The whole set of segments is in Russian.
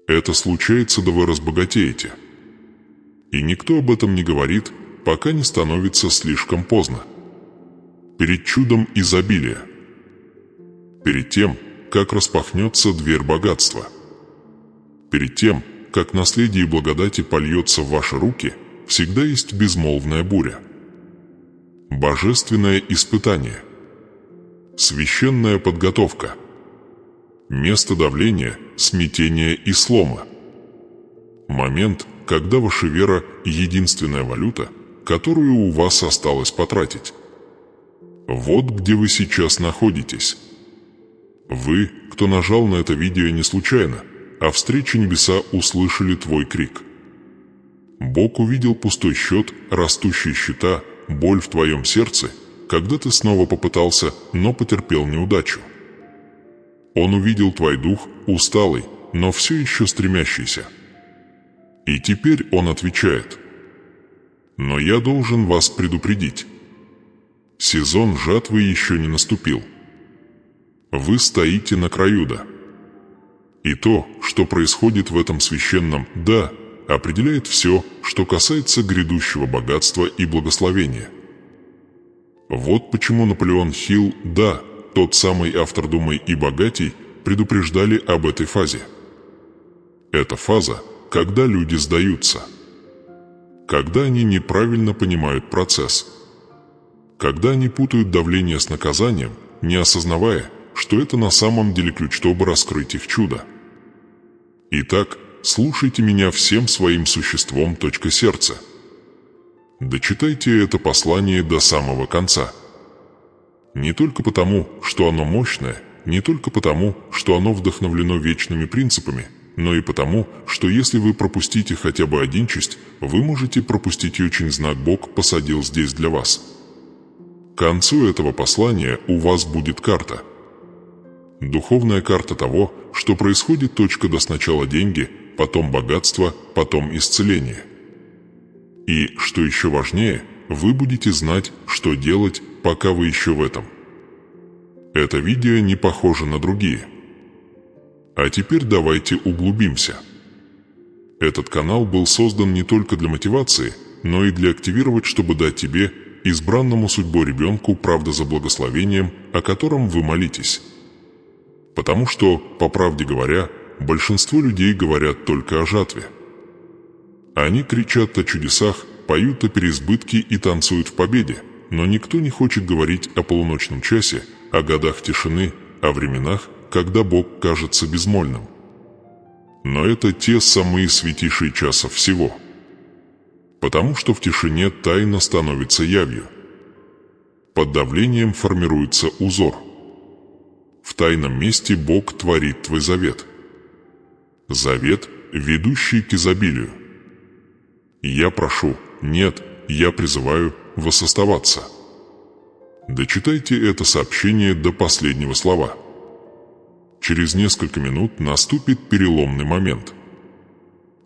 Это случается, да вы разбогатеете. И никто об этом не говорит, пока не становится слишком поздно. Перед чудом изобилия. Перед тем, как распахнется дверь богатства. Перед тем, как наследие благодати польется в ваши руки, всегда есть безмолвная буря. Божественное испытание. Священная подготовка. Место давления, смятения и слома. Момент, когда ваша вера – единственная валюта, которую у вас осталось потратить. Вот где вы сейчас находитесь. Вы, кто нажал на это видео не случайно, а встречи небеса услышали твой крик. Бог увидел пустой счет, растущие счета, боль в твоем сердце, когда ты снова попытался, но потерпел неудачу. Он увидел твой дух, усталый, но все еще стремящийся. И теперь он отвечает: «Но я должен вас предупредить. Сезон жатвы еще не наступил. Вы стоите на краю «да». И то, что происходит в этом священном «да», определяет все, что касается грядущего богатства и благословения. Вот почему Наполеон Хилл, да, тот самый автор «Думай и богатей», предупреждали об этой фазе. Это фаза, когда люди сдаются. Когда они неправильно понимают процесс. Когда они путают давление с наказанием, не осознавая, что это на самом деле ключ, чтобы раскрыть их чудо. Итак, слушайте меня всем своим существом, сердца. Дочитайте это послание до самого конца. Не только потому, что оно мощное, не только потому, что оно вдохновлено вечными принципами, но и потому, что если вы пропустите хотя бы один часть, вы можете пропустить и очень знак Бог посадил здесь для вас. К концу этого послания у вас будет карта. Духовная карта того, что происходит до сначала деньги, потом богатство, потом исцеление. И, что еще важнее, вы будете знать, что делать, пока вы еще в этом. Это видео не похоже на другие. А теперь давайте углубимся. Этот канал был создан не только для мотивации, но и для активировать, чтобы дать тебе, избранному судьбой ребенку, правда за благословением, о котором вы молитесь. Потому что, по правде говоря, большинство людей говорят только о жатве. Они кричат о чудесах, поют о переизбытке и танцуют в победе, но никто не хочет говорить о полуночном часе, о годах тишины, о временах, когда Бог кажется безмольным. Но это те самые святейшие часа всего. Потому что в тишине тайна становится явью. Под давлением формируется узор. В тайном месте Бог творит твой завет. Завет, ведущий к изобилию. Я прошу, нет, я призываю вас оставаться. Дочитайте это сообщение до последнего слова. Через несколько минут наступит переломный момент.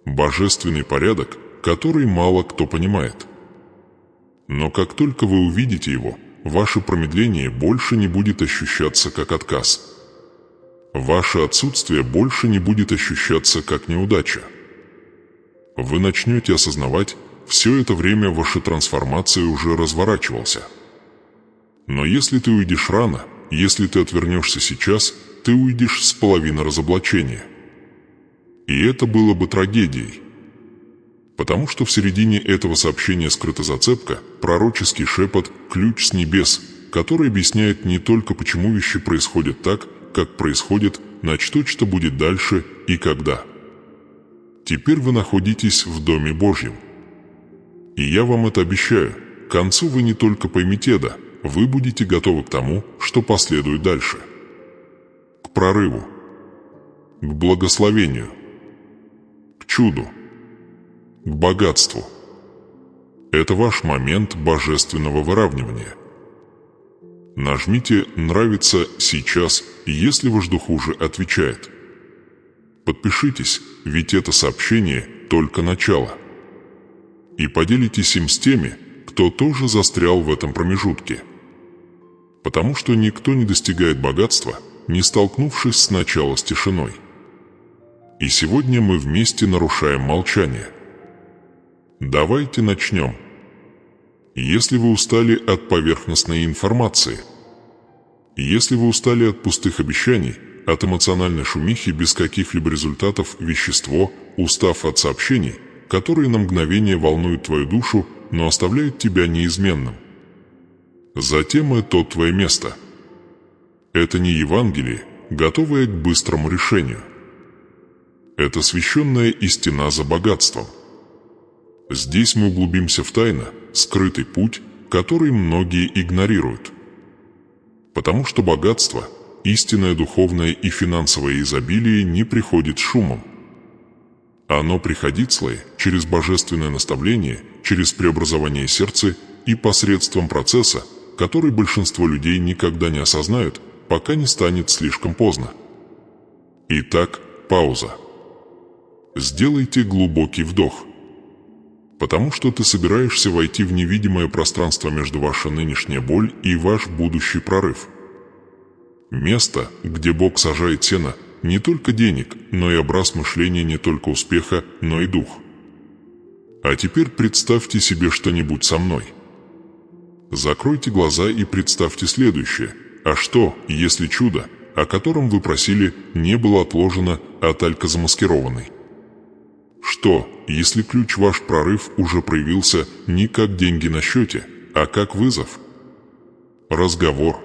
Божественный порядок, который мало кто понимает. Но как только вы увидите его, ваше промедление больше не будет ощущаться как отказ. Ваше отсутствие больше не будет ощущаться как неудача. Вы начнете осознавать, все это время ваша трансформация уже разворачивался. Но если ты уйдешь рано, если ты отвернешься сейчас, ты уйдешь с половины разоблачения. И это было бы трагедией. Потому что в середине этого сообщения скрыта зацепка, пророческий шепот, ключ с небес, который объясняет не только почему вещи происходят так, как происходит, но что будет дальше и когда. Теперь вы находитесь в Доме Божьем. И я вам это обещаю, к концу вы не только поймете это, вы будете готовы к тому, что последует дальше. К прорыву. К благословению. К чуду. К богатству. Это ваш момент божественного выравнивания. Нажмите «Нравится» сейчас, если ваш дух уже отвечает. Подпишитесь, ведь это сообщение только начало. И поделитесь им с теми, кто тоже застрял в этом промежутке. Потому что никто не достигает богатства, не столкнувшись сначала с тишиной. И сегодня мы вместе нарушаем молчание. Давайте начнем. Если вы устали от поверхностной информации, если вы устали от пустых обещаний, от эмоциональной шумихи без каких-либо результатов вещество, устав от сообщений, которые на мгновение волнуют твою душу, но оставляют тебя неизменным, затем это твое место. Это не Евангелие, готовое к быстрому решению. Это священная истина за богатством. Здесь мы углубимся в тайно, скрытый путь, который многие игнорируют. Потому что богатство, истинное духовное и финансовое изобилие не приходит шумом. Оно приходит через божественное наставление, через преобразование сердца и посредством процесса, который большинство людей никогда не осознают, пока не станет слишком поздно. Итак, пауза. Сделайте глубокий вдох. Потому что ты собираешься войти в невидимое пространство между ваша нынешняя боль и ваш будущий прорыв. Место, где Бог сажает сено не только денег, но и образ мышления не только успеха, но и дух. А теперь представьте себе что-нибудь со мной. Закройте глаза и представьте следующее. А что, если чудо, о котором вы просили, не было отложено, а только замаскированный? Что, если ключ ваш прорыв уже проявился не как деньги на счете, а как вызов? Разговор.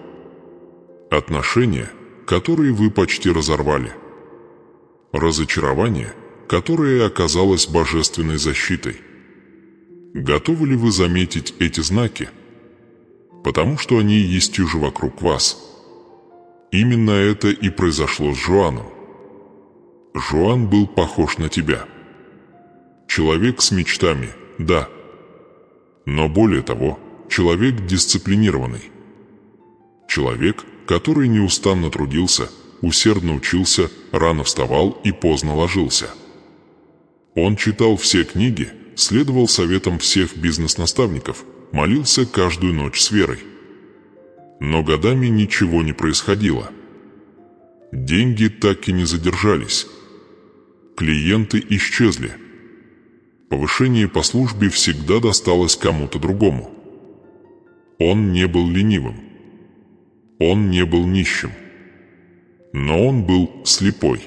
Отношения, которые вы почти разорвали. Разочарование, которое оказалось божественной защитой. Готовы ли вы заметить эти знаки? Потому что они есть уже вокруг вас. Именно это и произошло с Жоаном. Жоан был похож на тебя. Человек с мечтами, да. Но более того, человек дисциплинированный. Человек, который неустанно трудился, усердно учился, рано вставал и поздно ложился. Он читал все книги, следовал советам всех бизнес-наставников, молился каждую ночь с верой. Но годами ничего не происходило. Деньги так и не задержались. Клиенты исчезли. Повышение по службе всегда досталось кому-то другому. Он не был ленивым. Он не был нищим. Но он был слепой.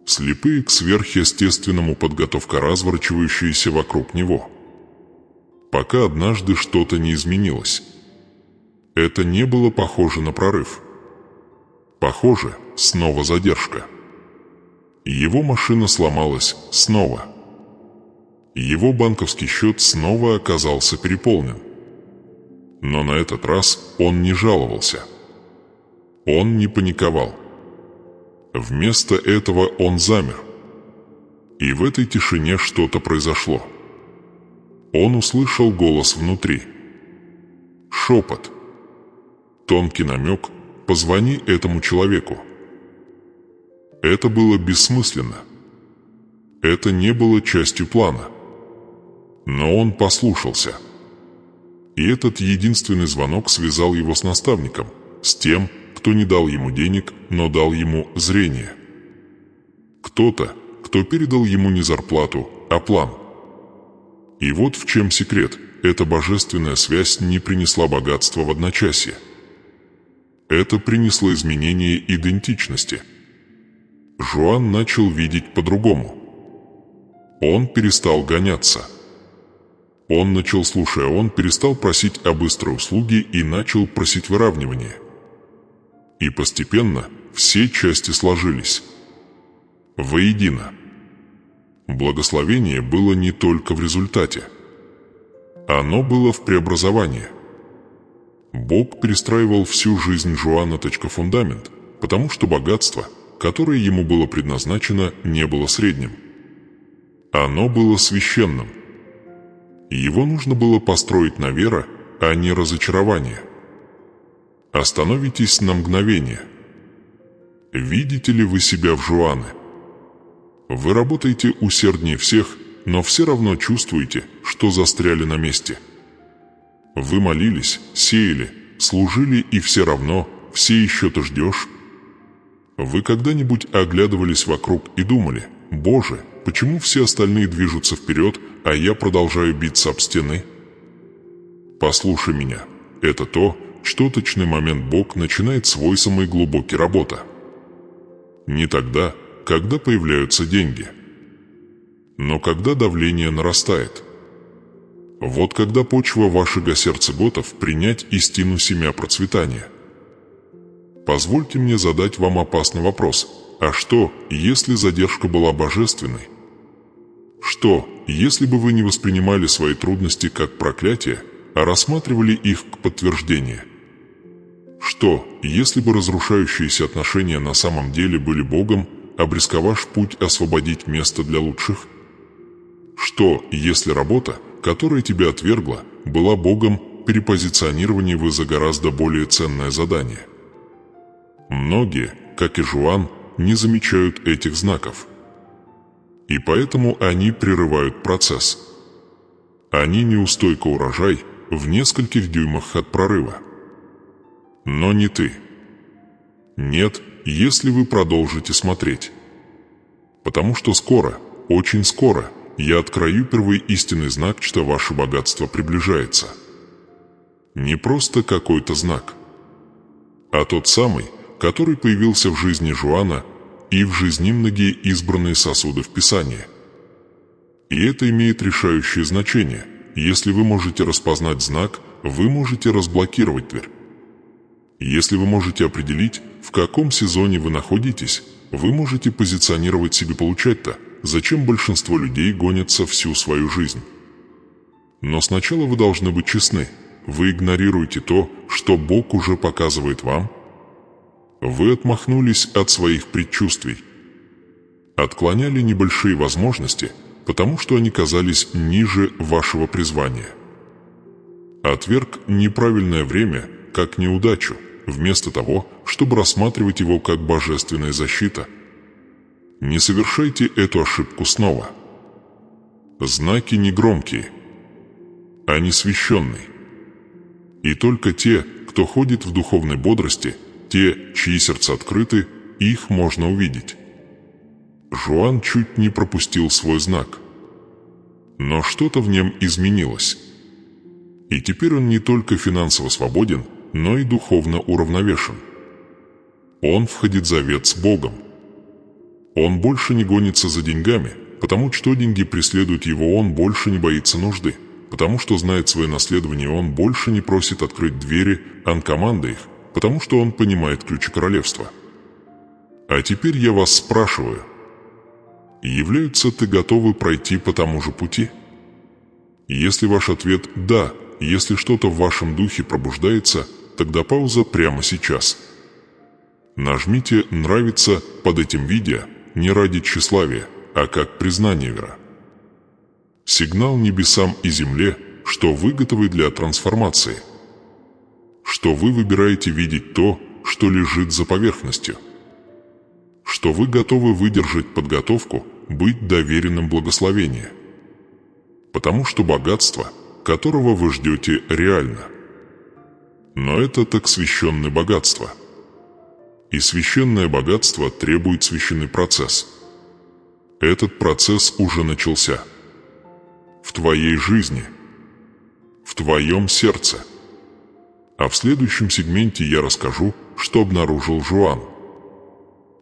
Слепые к сверхъестественному подготовка, разворачивающаяся вокруг него. Пока однажды что-то не изменилось. Это не было похоже на прорыв. Похоже, снова задержка. Его машина сломалась снова. Его банковский счет снова оказался переполнен. Но на этот раз он не жаловался. Он не паниковал. Вместо этого он замер. И в этой тишине что-то произошло. Он услышал голос внутри. Шепот. Тонкий намек: «Позвони этому человеку». Это было бессмысленно. Это не было частью плана. Но он послушался. И этот единственный звонок связал его с наставником, с тем, кто не дал ему денег, но дал ему зрение. Кто-то, кто передал ему не зарплату, а план. И вот в чем секрет. Эта божественная связь не принесла богатства в одночасье. Это принесло изменение идентичности. Жоан начал видеть по-другому. Он перестал гоняться. Он начал, слушая, он перестал просить о быстрой услуге и начал просить выравнивания. И постепенно все части сложились воедино. Благословение было не только в результате. Оно было в преобразовании. Бог перестраивал всю жизнь Жоана фундамент, потому что богатство, которое ему было предназначено, не было средним. Оно было священным. Его нужно было построить на вере, а не разочарование. Остановитесь на мгновение. Видите ли вы себя в Жоане? Вы работаете усерднее всех, но все равно чувствуете, что застряли на месте. Вы молились, сеяли, служили, и все равно, все еще ты ждешь. Вы когда-нибудь оглядывались вокруг и думали: «Боже, почему все остальные движутся вперед, а я продолжаю биться об стены?» Послушай меня. Это то, что точный момент Бог начинает свой самый глубокий работа. Не тогда, когда появляются деньги, но когда давление нарастает. Вот когда почва вашего сердца готов принять истину семя процветания. Позвольте мне задать вам опасный вопрос. А что, если задержка была божественной? Что, если бы вы не воспринимали свои трудности как проклятие, а рассматривали их как подтверждение? Что, если бы разрушающиеся отношения на самом деле были Богом, обрезка ваш путь освободить место для лучших? Что, если работа, которая тебя отвергла, была Богом, перепозиционирование вы за гораздо более ценное задание? Многие, как и Жуан, не замечают этих знаков. И поэтому они прерывают процесс. Они неустойко урожай в нескольких дюймах от прорыва. Но не ты. Нет, если вы продолжите смотреть. Потому что скоро, очень скоро, я открою первый истинный знак, что ваше богатство приближается. Не просто какой-то знак, а тот самый, который появился в жизни Жуана и в жизни многие избранные сосуды в Писании. И это имеет решающее значение. Если вы можете распознать знак, вы можете разблокировать дверь. Если вы можете определить, в каком сезоне вы находитесь, вы можете позиционировать себе получать-то, зачем большинство людей гонятся всю свою жизнь. Но сначала вы должны быть честны. Вы игнорируете то, что Бог уже показывает вам. Вы отмахнулись от своих предчувствий. Отклоняли небольшие возможности, потому что они казались ниже вашего призвания. Отверг неправильное время, как неудачу, вместо того, чтобы рассматривать его как божественная защита. Не совершайте эту ошибку снова. Знаки не громкие, они священные. И только те, кто ходит в духовной бодрости, те, чьи сердца открыты, их можно увидеть. Жуан чуть не пропустил свой знак. Но что-то в нем изменилось. И теперь он не только финансово свободен, но и духовно уравновешен. Он входит в завет с Богом. Он больше не гонится за деньгами, потому что деньги преследуют его, он больше не боится нужды, потому что знает свое наследование, он больше не просит открыть двери, он командует их, потому что он понимает ключи королевства. А теперь я вас спрашиваю, являются ты готовы пройти по тому же пути? Если ваш ответ «да», если что-то в вашем духе пробуждается, тогда пауза прямо сейчас. Нажмите «нравится» под этим видео не ради тщеславия, а как признание вера. Сигнал небесам и земле, что вы готовы для трансформации. Что вы выбираете видеть то, что лежит за поверхностью. Что вы готовы выдержать подготовку, быть доверенным благословению. Потому что богатство, которого вы ждете, реально. Но это так священное богатство. И священное богатство требует священный процесс. Этот процесс уже начался. В твоей жизни. В твоем сердце. А в следующем сегменте я расскажу, что обнаружил Жуан.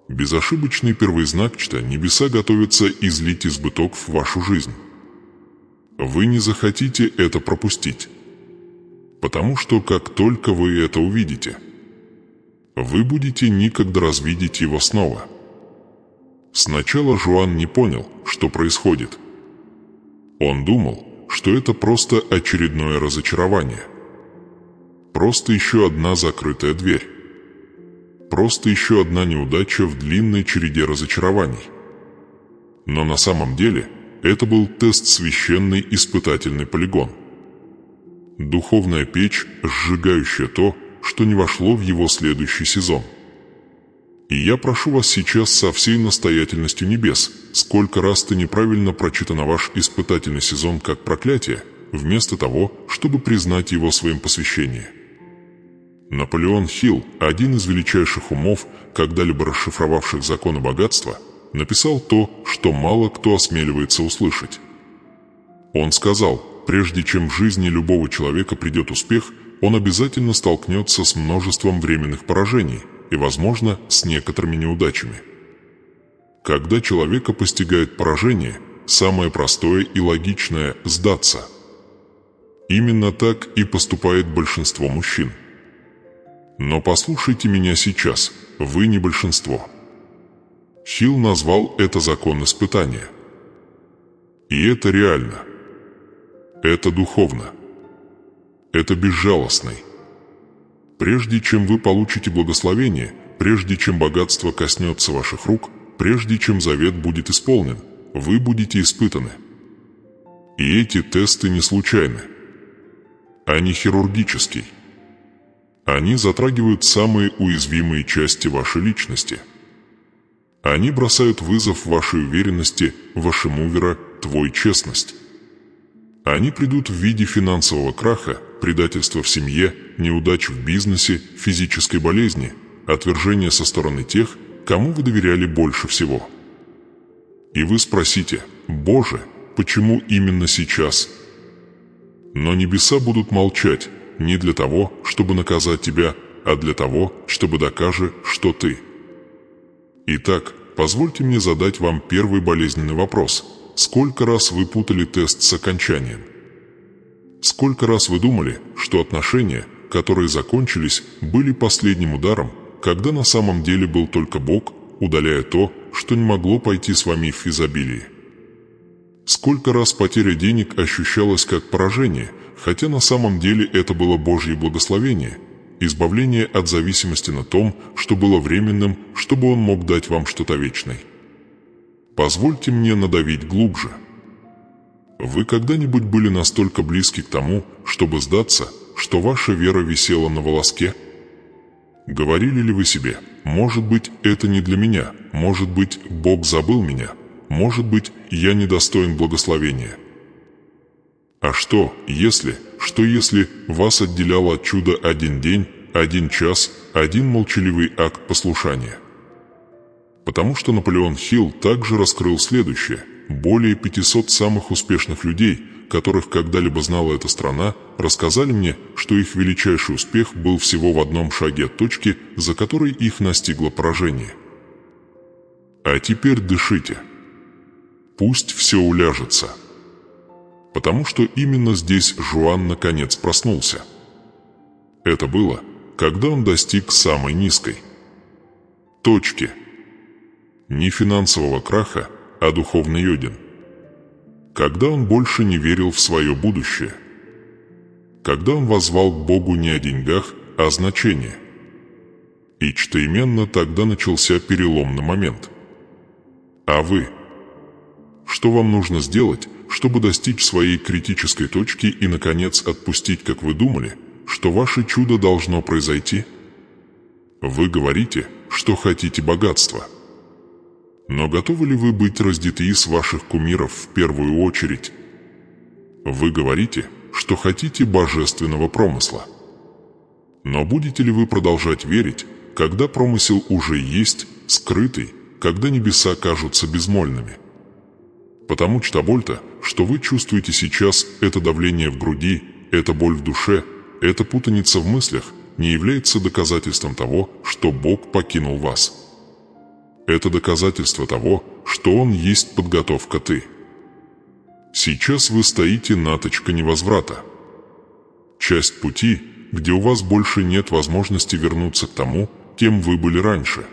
Безошибочный первый знак, что небеса готовятся излить избыток в вашу жизнь. Вы не захотите это пропустить. Потому что как только вы это увидите, вы будете никогда развидеть его снова. Сначала Жуан не понял, что происходит. Он думал, что это просто очередное разочарование. Просто еще одна закрытая дверь. Просто еще одна неудача в длинной череде разочарований. Но на самом деле это был тест, священный испытательный полигон. Духовная печь, сжигающая то, что не вошло в его следующий сезон. И я прошу вас сейчас со всей настоятельностью небес, сколько раз ты неправильно прочитано ваш испытательный сезон как проклятие, вместо того, чтобы признать его своим посвящением. Наполеон Хилл, один из величайших умов, когда-либо расшифровавших законы богатства, написал то, что мало кто осмеливается услышать. Он сказал, прежде чем в жизни любого человека придет успех, он обязательно столкнется с множеством временных поражений и, возможно, с некоторыми неудачами. Когда человека постигает поражение, самое простое и логичное – сдаться. Именно так и поступает большинство мужчин. Но послушайте меня сейчас, вы не большинство. Хилл назвал это закон испытания. И это реально. Это духовно. Это безжалостный. Прежде чем вы получите благословение, прежде чем богатство коснется ваших рук, прежде чем завет будет исполнен, вы будете испытаны. И эти тесты не случайны. Они хирургические. Они затрагивают самые уязвимые части вашей личности. Они бросают вызов вашей уверенности, вашему мувера, твой честность. Они придут в виде финансового краха, предательства в семье, неудач в бизнесе, физической болезни, отвержения со стороны тех, кому вы доверяли больше всего. И вы спросите: «Боже, почему именно сейчас?» Но небеса будут молчать не для того, чтобы наказать тебя, а для того, чтобы докажет, что ты. Итак, позвольте мне задать вам первый болезненный вопрос. Сколько раз вы путали тест с окончанием? Сколько раз вы думали, что отношения, которые закончились, были последним ударом, когда на самом деле был только Бог, удаляя то, что не могло пойти с вами в изобилии? Сколько раз потеря денег ощущалась как поражение, хотя на самом деле это было Божье благословение, избавление от зависимости на том, что было временным, чтобы Он мог дать вам что-то вечное. Позвольте мне надавить глубже. Вы когда-нибудь были настолько близки к тому, чтобы сдаться, что ваша вера висела на волоске? Говорили ли вы себе: «Может быть, это не для меня, может быть, Бог забыл меня, может быть, я недостоин благословения»? А что если вас отделял от чуда один день, один час, один молчаливый акт послушания? Потому что Наполеон Хилл также раскрыл следующее. Более 500 самых успешных людей, которых когда-либо знала эта страна, рассказали мне, что их величайший успех был всего в одном шаге от точки, за которой их настигло поражение. А теперь дышите. Пусть все уляжется. Потому что именно здесь Жуан наконец проснулся. Это было, когда он достиг самой низкой точки. Не финансового краха, а духовный йодин. Когда он больше не верил в свое будущее. Когда он воззвал к Богу не о деньгах, а о значении. И именно тогда начался переломный момент. А вы? Что вам нужно сделать, чтобы достичь своей критической точки и, наконец, отпустить, как вы думали, что ваше чудо должно произойти? Вы говорите, что хотите богатства. Но готовы ли вы быть раздеты с ваших кумиров в первую очередь? Вы говорите, что хотите божественного промысла. Но будете ли вы продолжать верить, когда промысел уже есть, скрытый, когда небеса кажутся безмольными? Потому что вы чувствуете сейчас, это давление в груди, эта боль в душе, эта путаница в мыслях, не является доказательством того, что Бог покинул вас. Это доказательство того, что Он есть подготовка «ты». Сейчас вы стоите на точке невозврата. Часть пути, где у вас больше нет возможности вернуться к тому, кем вы были раньше.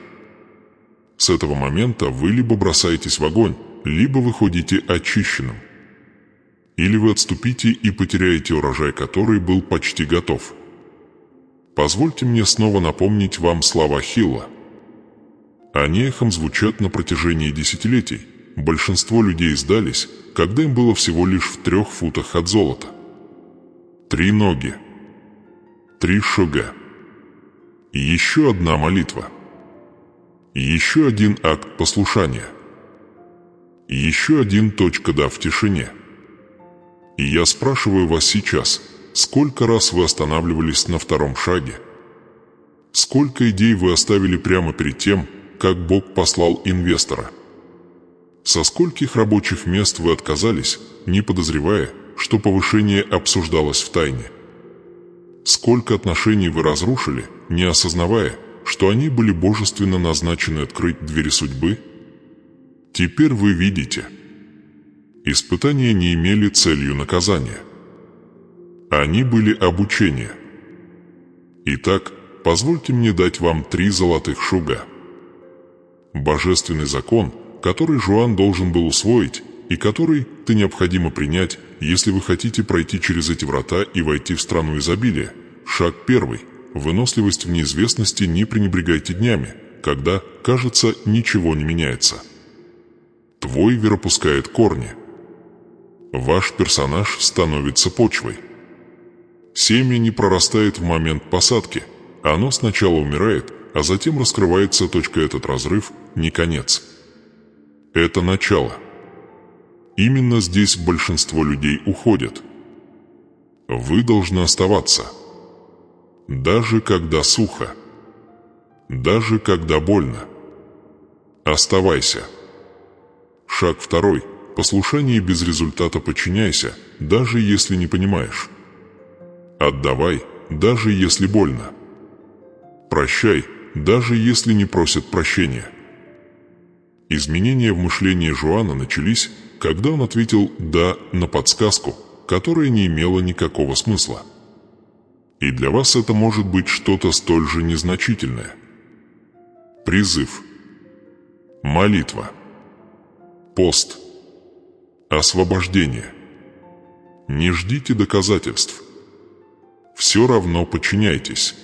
С этого момента вы либо бросаетесь в огонь, либо выходите очищенным. Или вы отступите и потеряете урожай, который был почти готов. Позвольте мне снова напомнить вам слова Хилла. Они эхом звучат на протяжении десятилетий. Большинство людей сдались, когда им было всего лишь в 3 футах от золота. 3 ноги. 3 шага. И еще одна молитва. И еще один акт послушания. И еще один точка «да» в тишине. И я спрашиваю вас сейчас, сколько раз вы останавливались на 2-м шаге? Сколько идей вы оставили прямо перед тем, как Бог послал инвестора? Со скольких рабочих мест вы отказались, не подозревая, что повышение обсуждалось в тайне? Сколько отношений вы разрушили, не осознавая, что они были божественно назначены открыть двери судьбы? Теперь вы видите. Испытания не имели целью наказания. Они были обучение. Итак, позвольте мне дать вам 3 золотых шуга. Божественный закон, который Жуан должен был усвоить, и который ты необходимо принять, если вы хотите пройти через эти врата и войти в страну изобилия. Шаг 1. Выносливость в неизвестности. Не пренебрегайте днями, когда, кажется, ничего не меняется. Твой вера пускает корни. Ваш персонаж становится почвой. Семя не прорастает в момент посадки. Оно сначала умирает, а затем раскрывается. Этот разрыв не конец. Это начало. Именно здесь большинство людей уходят. Вы должны оставаться. Даже когда сухо. Даже когда больно. Оставайся. Шаг 2. Послушание без результата. Подчиняйся, даже если не понимаешь. Отдавай, даже если больно. Прощай, даже если не просят прощения. Изменения в мышлении Жуана начались, когда он ответил «да» на подсказку, которая не имела никакого смысла. И для вас это может быть что-то столь же незначительное. Призыв. Молитва. Пост. Освобождение. Не ждите доказательств. Все равно подчиняйтесь.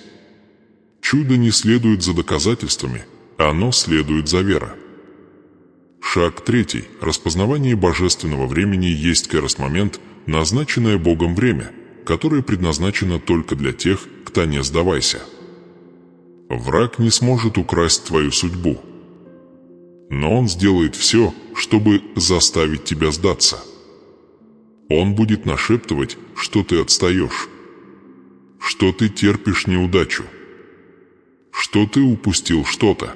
Чудо не следует за доказательствами, оно следует за верой. Шаг 3. Распознавание божественного времени. Есть кайрос-момент, назначенное Богом время, которое предназначено только для тех, кто не сдавайся. Враг не сможет украсть твою судьбу. Но он сделает все, чтобы заставить тебя сдаться. Он будет нашептывать, что ты отстаешь, что ты терпишь неудачу, что ты упустил что-то.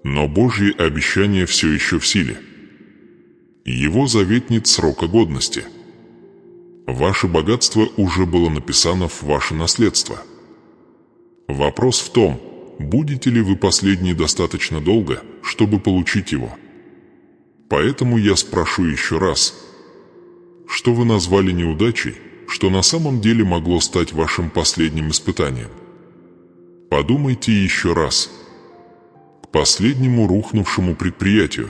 Но Божьи обещания все еще в силе. Его завет нет срока годности. Ваше богатство уже было написано в ваше наследство. Вопрос в том, будете ли вы последний достаточно долго, чтобы получить его. Поэтому я спрошу еще раз, что вы назвали неудачей, что на самом деле могло стать вашим последним испытанием? Подумайте еще раз. К последнему рухнувшему предприятию,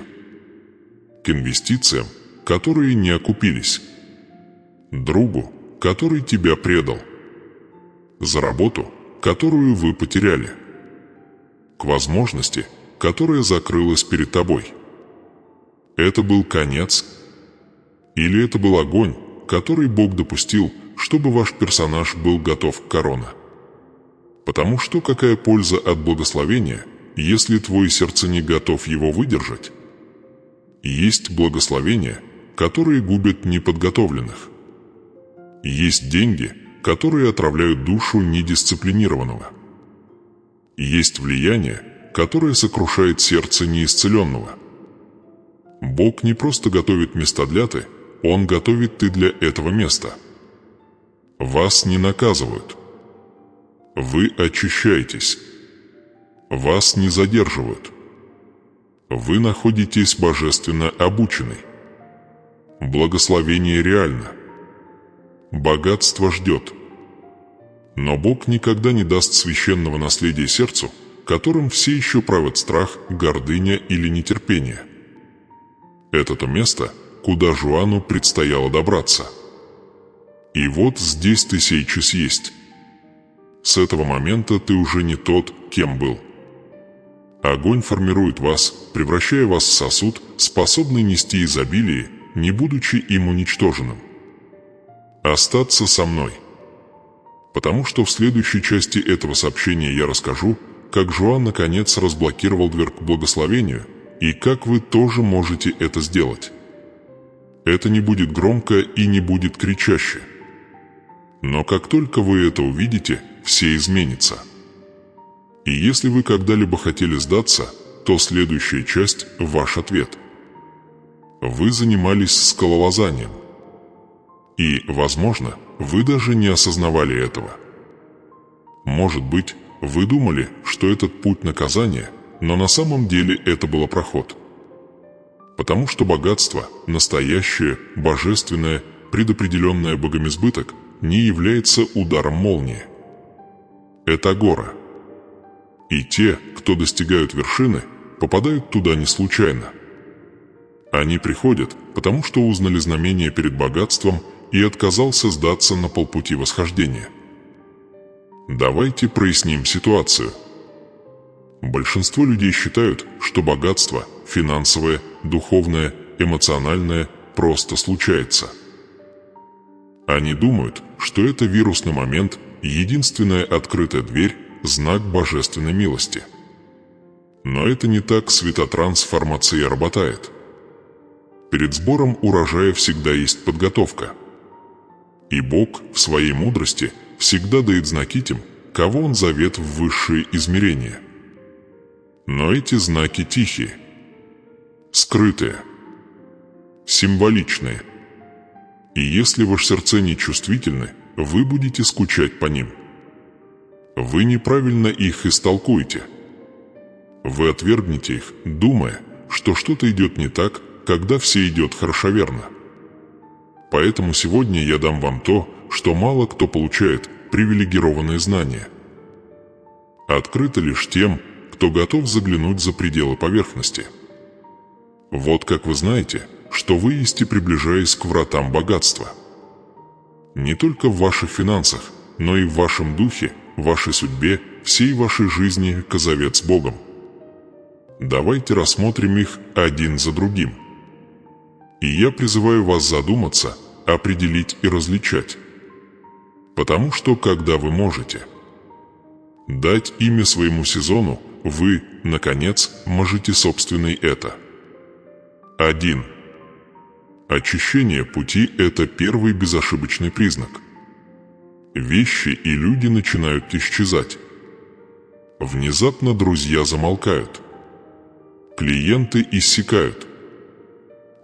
к инвестициям, которые не окупились, другу, который тебя предал, за работу, которую вы потеряли, к возможности, которая закрылась перед тобой. Это был конец? Или это был огонь, который Бог допустил, чтобы ваш персонаж был готов к короне? Потому что какая польза от благословения, если твой сердце не готов его выдержать? Есть благословения, которые губят неподготовленных. Есть деньги, которые отравляют душу недисциплинированного. Есть влияние, которое сокрушает сердце неисцеленного. Бог не просто готовит места для ты, Он готовит ты для этого места. Вас не наказывают. Вы очищаетесь. Вас не задерживают. Вы находитесь божественно обученной. Благословение реально. Богатство ждет. Но Бог никогда не даст священного наследия сердцу, которым все еще правят страх, гордыня или нетерпение. Это то место, куда Жуану предстояло добраться. И вот здесь ты сейчас есть. С этого момента ты уже не тот, кем был. Огонь формирует вас, превращая вас в сосуд, способный нести изобилие, не будучи им уничтоженным. Остаться со мной. Потому что в следующей части этого сообщения я расскажу, как Жуан наконец разблокировал дверь к благословению, и как вы тоже можете это сделать. Это не будет громко и не будет кричаще. Но как только вы это увидите, все изменится. И если вы когда-либо хотели сдаться, то следующая часть – ваш ответ. Вы занимались скалолазанием. И, возможно, вы даже не осознавали этого. Может быть, вы думали, что этот путь наказания, но на самом деле это был проход. Потому что богатство, настоящее, божественное, предопределенное Богом избыток, не является ударом молнии. Это гора. И те, кто достигают вершины, попадают туда не случайно. Они приходят, потому что узнали знамение перед богатством и отказался сдаться на полпути восхождения. Давайте проясним ситуацию. Большинство людей считают, что богатство, финансовое, духовное, эмоциональное, просто случается. Они думают, что это вирусный момент, единственная открытая дверь, знак божественной милости. Но это не так светотрансформация работает. Перед сбором урожая всегда есть подготовка. И Бог в своей мудрости всегда дает знаки тем, кого Он зовет в высшие измерения. Но эти знаки тихие, скрытые, символичные. И если ваше сердце не чувствительны, вы будете скучать по ним. Вы неправильно их истолкуете. Вы отвергнете их, думая, что что-то идет не так, когда все идет хорошоверно. Поэтому сегодня я дам вам то, что мало кто получает, привилегированные знания. Открыто лишь тем, кто готов заглянуть за пределы поверхности. Вот как вы знаете, что вы есть, приближаясь к вратам богатства. Не только в ваших финансах, но и в вашем духе, вашей судьбе, всей вашей жизни к завет с Богом. Давайте рассмотрим их один за другим. И я призываю вас задуматься, определить и различать. Потому что, когда вы можете дать имя своему сезону, вы, наконец, можете собственный это. 1. Очищение пути – это первый безошибочный признак. Вещи и люди начинают исчезать. Внезапно друзья замолкают. Клиенты иссякают.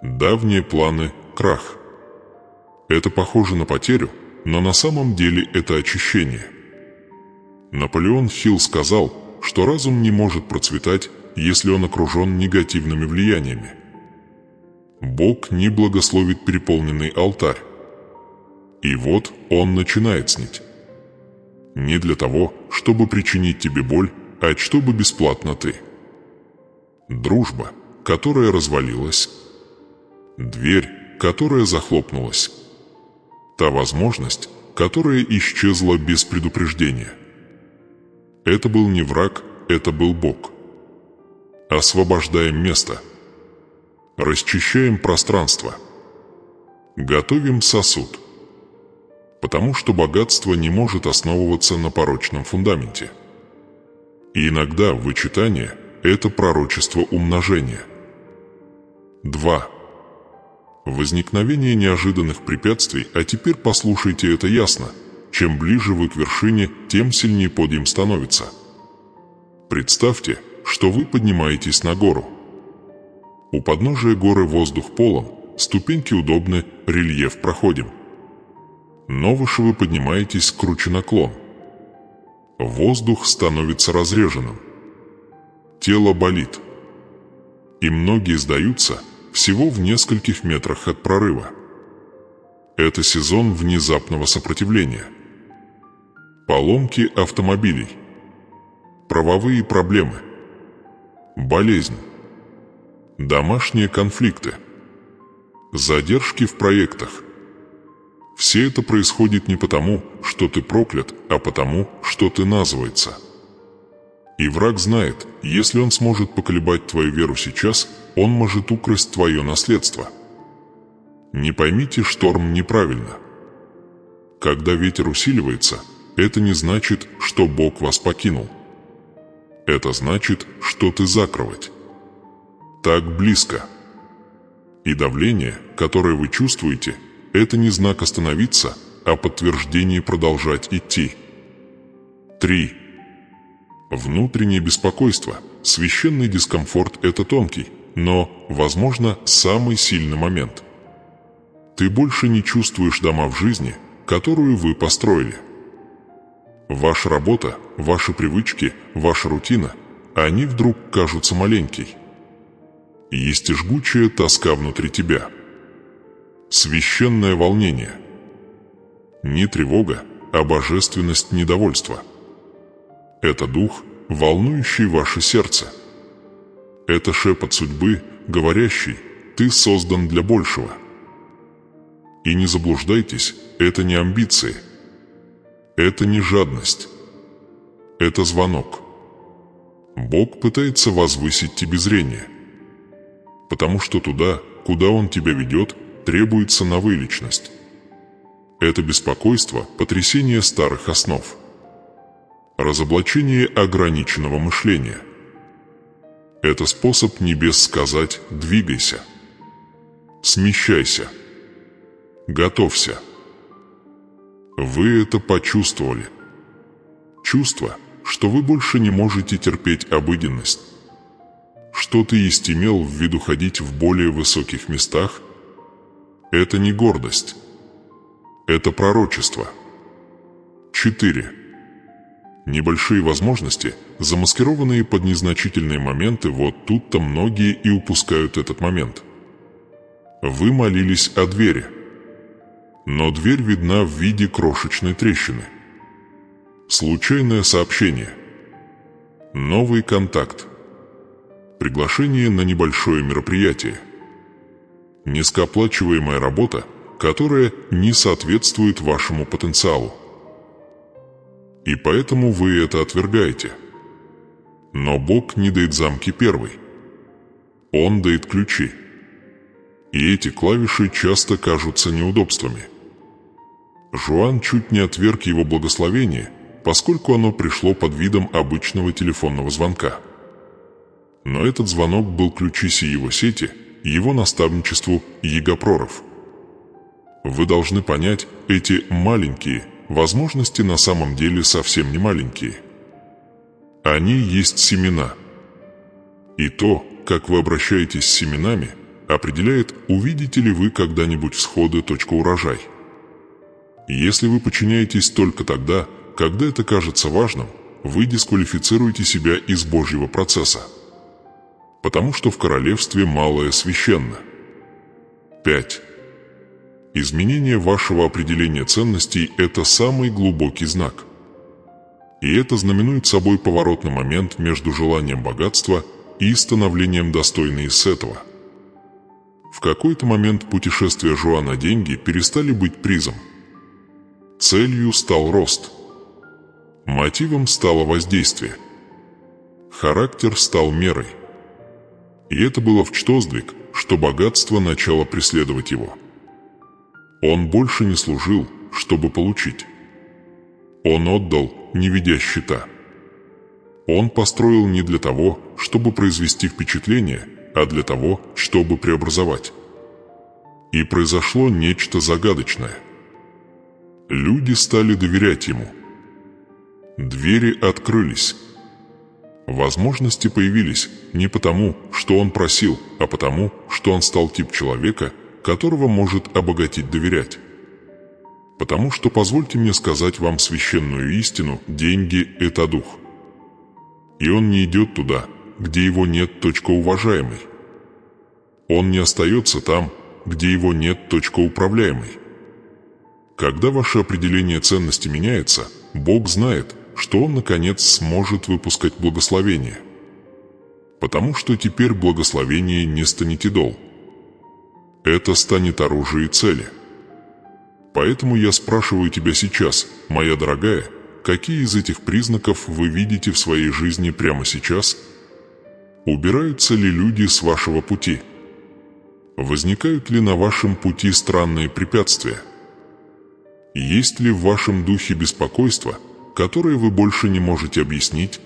Давние планы – крах. Это похоже на потерю, но на самом деле это очищение. Наполеон Хилл сказал, что разум не может процветать, если он окружен негативными влияниями. Бог не благословит переполненный алтарь. И вот он начинает снить. Не для того, чтобы причинить тебе боль, а чтобы бесплатно ты. Дружба, которая развалилась. Дверь, которая захлопнулась. Та возможность, которая исчезла без предупреждения. Это был не враг, это был Бог. Освобождаем место. Расчищаем пространство. Готовим сосуд. Потому что богатство не может основываться на порочном фундаменте. И иногда вычитание – это пророчество умножения. 2. Возникновение неожиданных препятствий, а теперь послушайте это ясно. Чем ближе вы к вершине, тем сильнее подъем становится. Представьте, что вы поднимаетесь на гору. У подножия горы воздух полон, ступеньки удобны, рельеф проходим. Но выше вы поднимаетесь, круче наклон. Воздух становится разреженным. Тело болит. И многие сдаются всего в нескольких метрах от прорыва. Это сезон внезапного сопротивления. Поломки автомобилей. Правовые проблемы. Болезнь. Домашние конфликты. Задержки в проектах. Все это происходит не потому, что ты проклят, а потому, что ты назвается. И враг знает, если он сможет поколебать твою веру сейчас, он может украсть твое наследство. Не поймите шторм неправильно. Когда ветер усиливается, это не значит, что Бог вас покинул. Это значит, что ты за кровать. Так близко. И давление, которое вы чувствуете, это не знак остановиться, а подтверждение продолжать идти. 3. Внутреннее беспокойство, священный дискомфорт – это тонкий, но, возможно, самый сильный момент. Ты больше не чувствуешь дома в жизни, которую вы построили. Ваша работа, ваши привычки, ваша рутина – они вдруг кажутся маленькой. Есть и жгучая тоска внутри тебя. Священное волнение. Не тревога, а божественность недовольства. Это дух, волнующий ваше сердце. Это шепот судьбы, говорящий: «Ты создан для большего». И не заблуждайтесь, это не амбиции. Это не жадность. Это звонок. Бог пытается возвысить тебе зрение. Потому что туда, куда Он тебя ведет, требуется новая личность. Это беспокойство, потрясение старых основ. Разоблачение ограниченного мышления. Это способ небес сказать: «Двигайся». Смещайся. Готовься. Вы это почувствовали. Чувство, что вы больше не можете терпеть обыденность. Что ты есть имел в виду ходить в более высоких местах? Это не гордость. Это пророчество. 4. Небольшие возможности, замаскированные под незначительные моменты, вот тут-то многие и упускают этот момент. Вы молились о двери. Но дверь видна в виде крошечной трещины. Случайное сообщение. Новый контакт. Приглашение на небольшое мероприятие. Низкооплачиваемая работа, которая не соответствует вашему потенциалу. И поэтому вы это отвергаете. Но Бог не дает замки первый. Он дает ключи. И эти клавиши часто кажутся неудобствами. Жуан чуть не отверг его благословение, поскольку оно пришло под видом обычного телефонного звонка. Но этот звонок был ключиси его сети, его наставничеству ягопроров. Вы должны понять, эти маленькие возможности на самом деле совсем не маленькие. Они есть семена. И то, как вы обращаетесь с семенами, определяет, увидите ли вы когда-нибудь всходы .урожай. Если вы подчиняетесь только тогда, когда это кажется важным, вы дисквалифицируете себя из Божьего процесса. Потому что в королевстве малое священно. 5. Изменение вашего определения ценностей – это самый глубокий знак. И это знаменует собой поворотный момент между желанием богатства и становлением достойной из этого. В какой-то момент путешествия Жуана деньги перестали быть призом. Целью стал рост. Мотивом стало воздействие. Характер стал мерой. И это было вчтоздвиг, что богатство начало преследовать его. Он больше не служил, чтобы получить. Он отдал, не ведя счета. Он построил не для того, чтобы произвести впечатление, а для того, чтобы преобразовать. И произошло нечто загадочное. Люди стали доверять ему. Двери открылись. Возможности появились не потому, что он просил, а потому, что он стал тип человека, которого может обогатить доверять. Потому что, позвольте мне сказать вам священную истину, деньги – это дух. И он не идет туда, где его нет. Уважаемый. Он не остается там, где его нет. Управляемый. Когда ваше определение ценности меняется, Бог знает, что Он, наконец, сможет выпускать благословение. Потому что теперь благословение не станет идол. Это станет оружием цели. Поэтому я спрашиваю тебя сейчас, моя дорогая, какие из этих признаков вы видите в своей жизни прямо сейчас? Убираются ли люди с вашего пути? Возникают ли на вашем пути странные препятствия? Есть ли в вашем духе беспокойство, которое вы больше не можете объяснить?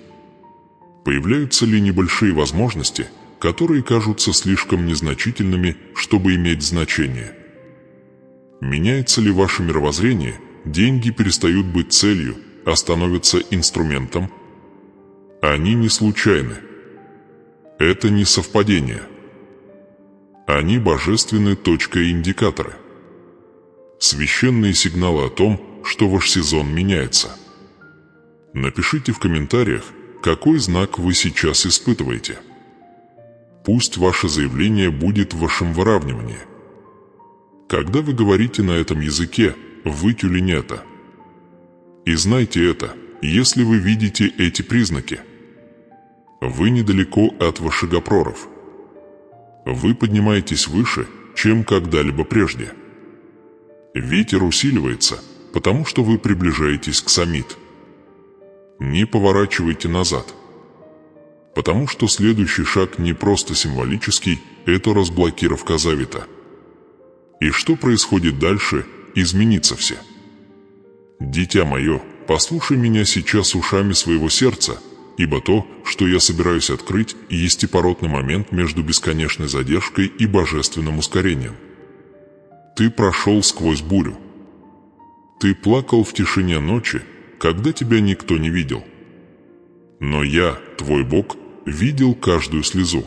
Появляются ли небольшие возможности, которые кажутся слишком незначительными, чтобы иметь значение? Меняется ли ваше мировоззрение, деньги перестают быть целью, а становятся инструментом? Они не случайны. Это не совпадение. Они божественные точка-индикаторы. Священные сигналы о том, что ваш сезон меняется. Напишите в комментариях, какой знак вы сейчас испытываете. Пусть ваше заявление будет в вашем выравнивании. Когда вы говорите на этом языке, вы тюлень это. И знайте это, если вы видите эти признаки. Вы недалеко от вышагопроров. Вы поднимаетесь выше, чем когда-либо прежде. Ветер усиливается, потому что вы приближаетесь к саммит. Не поворачивайте назад. Потому что следующий шаг не просто символический, это разблокировка завета. И что происходит дальше, изменится все. Дитя мое, послушай меня сейчас ушами своего сердца, ибо то, что я собираюсь открыть, есть поротный момент между бесконечной задержкой и божественным ускорением. Ты прошел сквозь бурю. Ты плакал в тишине ночи, когда тебя никто не видел. Но я, твой Бог, видел каждую слезу.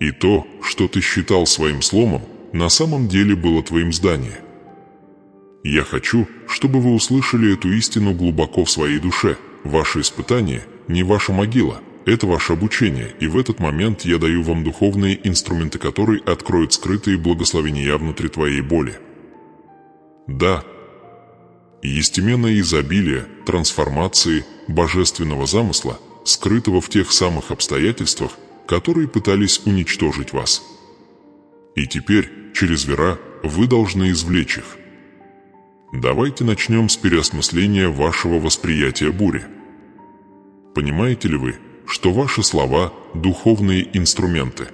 И то, что ты считал своим сломом, на самом деле было твоим зданием. Я хочу, чтобы вы услышали эту истину глубоко в своей душе. Ваше испытание не ваша могила, это ваше обучение, и в этот момент я даю вам духовные инструменты, которые откроют скрытые благословения внутри твоей боли. Да, естественное изобилие, трансформации, божественного замысла, скрытого в тех самых обстоятельствах, которые пытались уничтожить вас. И теперь, через вера, вы должны извлечь их. Давайте начнем с переосмысления вашего восприятия бури. Понимаете ли вы, что ваши слова – духовные инструменты?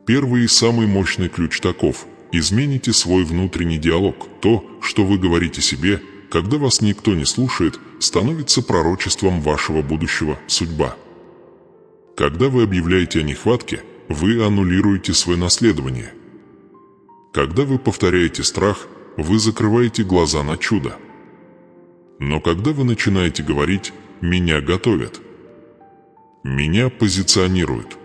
Первый и самый мощный ключ таков – измените свой внутренний диалог. То, что вы говорите себе, когда вас никто не слушает, становится пророчеством вашего будущего судьба. Когда вы объявляете о нехватке, вы аннулируете свое наследование. Когда вы повторяете страх, вы закрываете глаза на чудо. Но когда вы начинаете говорить «меня готовят», «меня позиционируют»,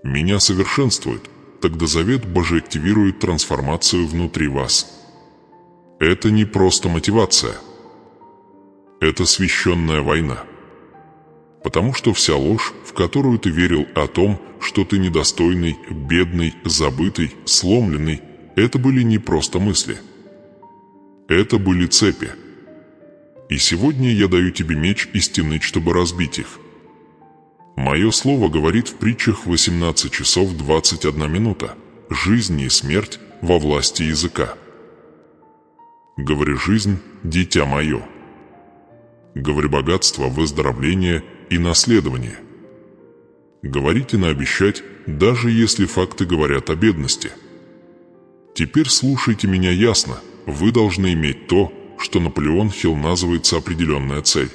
«меня совершенствуют», тогда завет Божий активирует трансформацию внутри вас. Это не просто мотивация. Это священная война. Потому что вся ложь, в которую ты верил о том, что ты недостойный, бедный, забытый, сломленный, это были не просто мысли. Это были цепи. И сегодня я даю тебе меч истины, чтобы разбить их. Мое слово говорит в притчах 18 часов 21 минута. Жизнь и смерть во власти языка. Говори жизнь, дитя мое. Говори богатство, выздоровление и наследование. Говорите наобещать, даже если факты говорят о бедности. Теперь слушайте меня ясно, вы должны иметь то, что Наполеон Хилл называется определенная цель.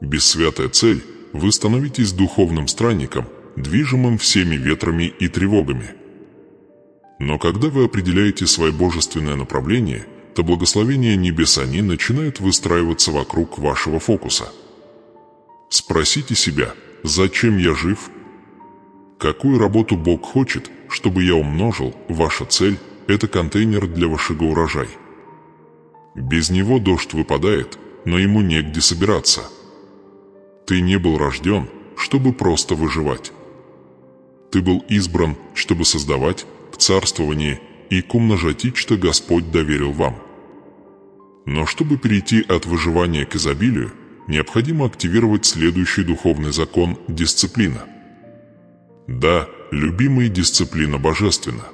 Без святая цель вы становитесь духовным странником, движимым всеми ветрами и тревогами. Но когда вы определяете свое божественное направление, то благословения небес они начинают выстраиваться вокруг вашего фокуса. Спросите себя, зачем я жив? Какую работу Бог хочет, чтобы я умножил? Ваша цель – это контейнер для вашего урожая. Без него дождь выпадает, но ему негде собираться. Ты не был рожден, чтобы просто выживать. Ты был избран, чтобы создавать, к царствованию и к умножать, что Господь доверил вам. Но чтобы перейти от выживания к изобилию, необходимо активировать следующий духовный закон – дисциплина. Да, любимая дисциплина божественна.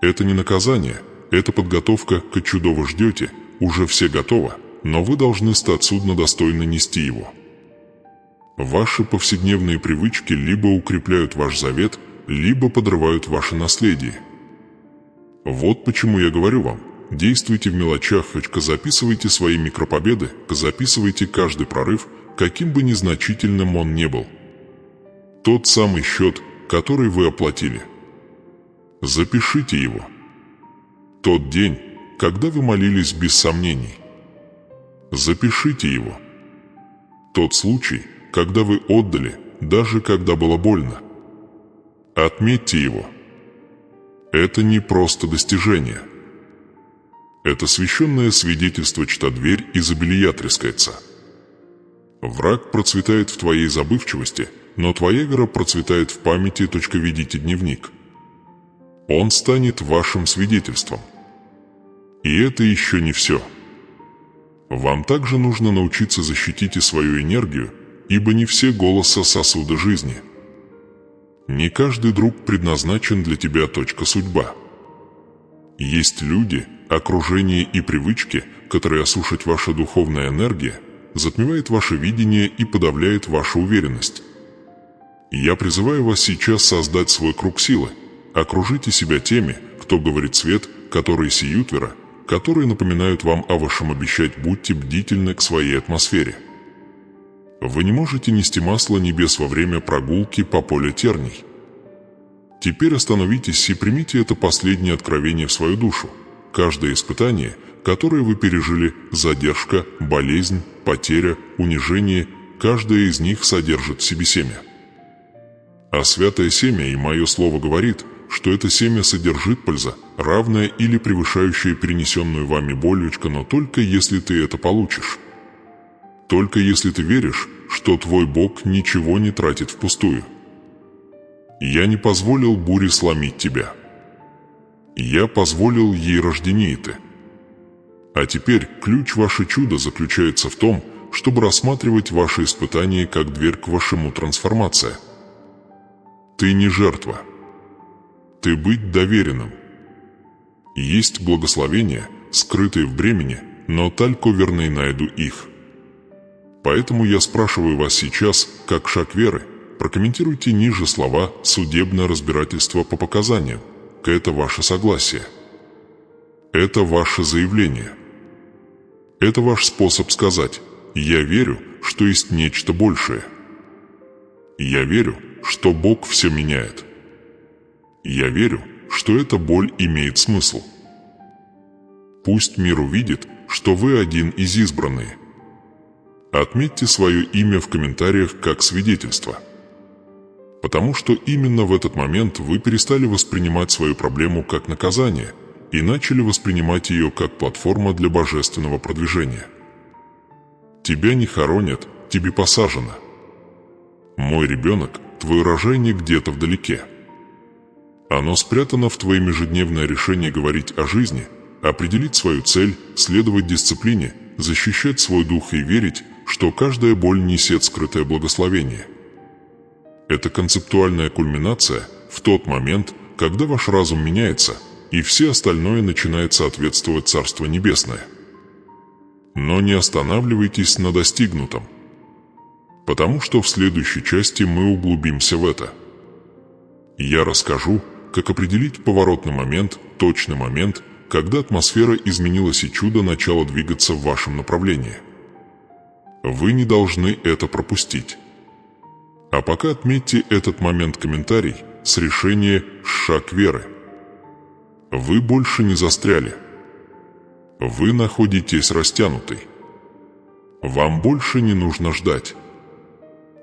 Это не наказание, это подготовка к чуду вы ждете, уже все готово, но вы должны стать суднодостойно нести его. Ваши повседневные привычки либо укрепляют ваш завет, либо подрывают ваше наследие. Вот почему я говорю вам, действуйте в мелочах, записывайте свои микропобеды, записывайте каждый прорыв, каким бы незначительным он ни был. Тот самый счет, который вы оплатили. Запишите его. Тот день, когда вы молились без сомнений. Запишите его. Тот случай, когда вы отдали, даже когда было больно. Отметьте его. Это не просто достижение. Это священное свидетельство, чья дверь изобилия трескается. Враг процветает в твоей забывчивости, но твоя вера процветает в памяти. Ведите дневник. Он станет вашим свидетельством. И это еще не все. Вам также нужно научиться защитить и свою энергию, ибо не все голоса сосуда жизни. Не каждый друг предназначен для тебя. Судьба. Есть люди, окружение и привычки, которые осушат ваша духовная энергия, затмевает ваше видение и подавляет вашу уверенность. Я призываю вас сейчас создать свой круг силы. Окружите себя теми, кто говорит свет, которые сеют вера, которые напоминают вам о вашем обещать. Будьте бдительны к своей атмосфере. Вы не можете нести масло небес во время прогулки по полю терний. Теперь остановитесь и примите это последнее откровение в свою душу. Каждое испытание, которое вы пережили, задержка, болезнь, потеря, унижение, каждое из них содержит в себе семя. А святое семя и мое слово говорит, что это семя содержит польза, равная или превышающая перенесенную вами боль, но только если ты это получишь. Только если ты веришь, что твой Бог ничего не тратит впустую. Я не позволил буре сломить тебя. Я позволил ей рождение ты. А теперь ключ ваше чудо заключается в том, чтобы рассматривать ваши испытания как дверь к вашему трансформации. Ты не жертва. Ты быть доверенным. Есть благословения, скрытые в бремени, но только верные найду их. Поэтому я спрашиваю вас сейчас, как шаг веры, прокомментируйте ниже слова «судебное разбирательство по показаниям». Это ваше согласие. Это ваше заявление. Это ваш способ сказать «я верю, что есть нечто большее». Я верю, что Бог все меняет. Я верю, что эта боль имеет смысл. Пусть мир увидит, что вы один из избранных. Отметьте свое имя в комментариях как свидетельство. Потому что именно в этот момент вы перестали воспринимать свою проблему как наказание и начали воспринимать ее как платформа для божественного продвижения. Тебя не хоронят, тебе посажено. Мой ребенок, твое рожение где-то вдалеке. Оно спрятано в твоем ежедневное решение говорить о жизни, определить свою цель, следовать дисциплине, защищать свой дух и верить, что каждая боль несет скрытое благословение. Это концептуальная кульминация в тот момент, когда ваш разум меняется, и все остальное начинает соответствовать Царству Небесное. Но не останавливайтесь на достигнутом, потому что в следующей части мы углубимся в это. Я расскажу, как определить поворотный момент, точный момент, когда атмосфера изменилась и чудо начало двигаться в вашем направлении. Вы не должны это пропустить. А пока отметьте этот момент комментарий с решения «Шаг веры». Вы больше не застряли. Вы находитесь растянутой. Вам больше не нужно ждать.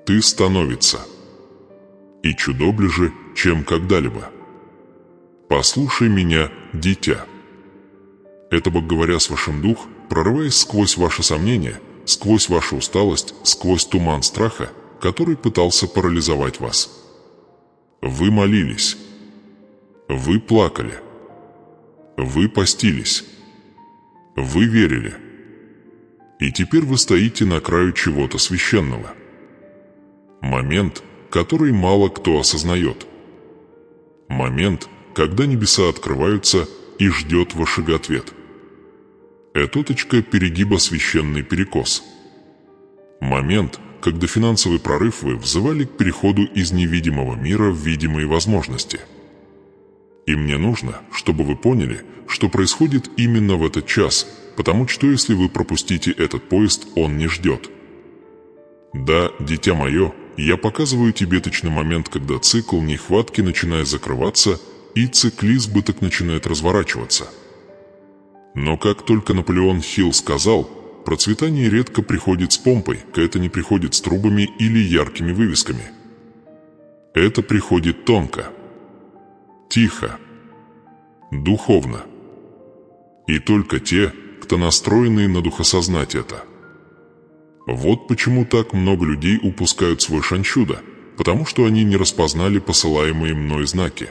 Ты становится. И чудо ближе, чем когда-либо. Послушай меня, дитя. Это Бог, говоря с вашим дух, прорываясь сквозь ваши сомнения, сквозь вашу усталость, сквозь туман страха, который пытался парализовать вас. Вы молились. Вы плакали. Вы постились. Вы верили. И теперь вы стоите на краю чего-то священного. Момент, который мало кто осознает. Момент, когда небеса открываются и ждет вашего ответ. Это точка перегиба, священный перекос. Момент, когда финансовый прорыв вы взывали к переходу из невидимого мира в видимые возможности. И мне нужно, чтобы вы поняли, что происходит именно в этот час, потому что если вы пропустите этот поезд, он не ждет. Да, дитя мое, я показываю тебе точный момент, когда цикл нехватки начинает закрываться, и цикл избыток начинает разворачиваться. Но как только Наполеон Хилл сказал, Процветание редко приходит с помпой, это не приходит с трубами или яркими вывесками. Это приходит тонко, тихо, духовно. И только те, кто настроены на духосознать это. Вот почему так много людей упускают свой шанс чуда, потому что они не распознали посылаемые мной знаки.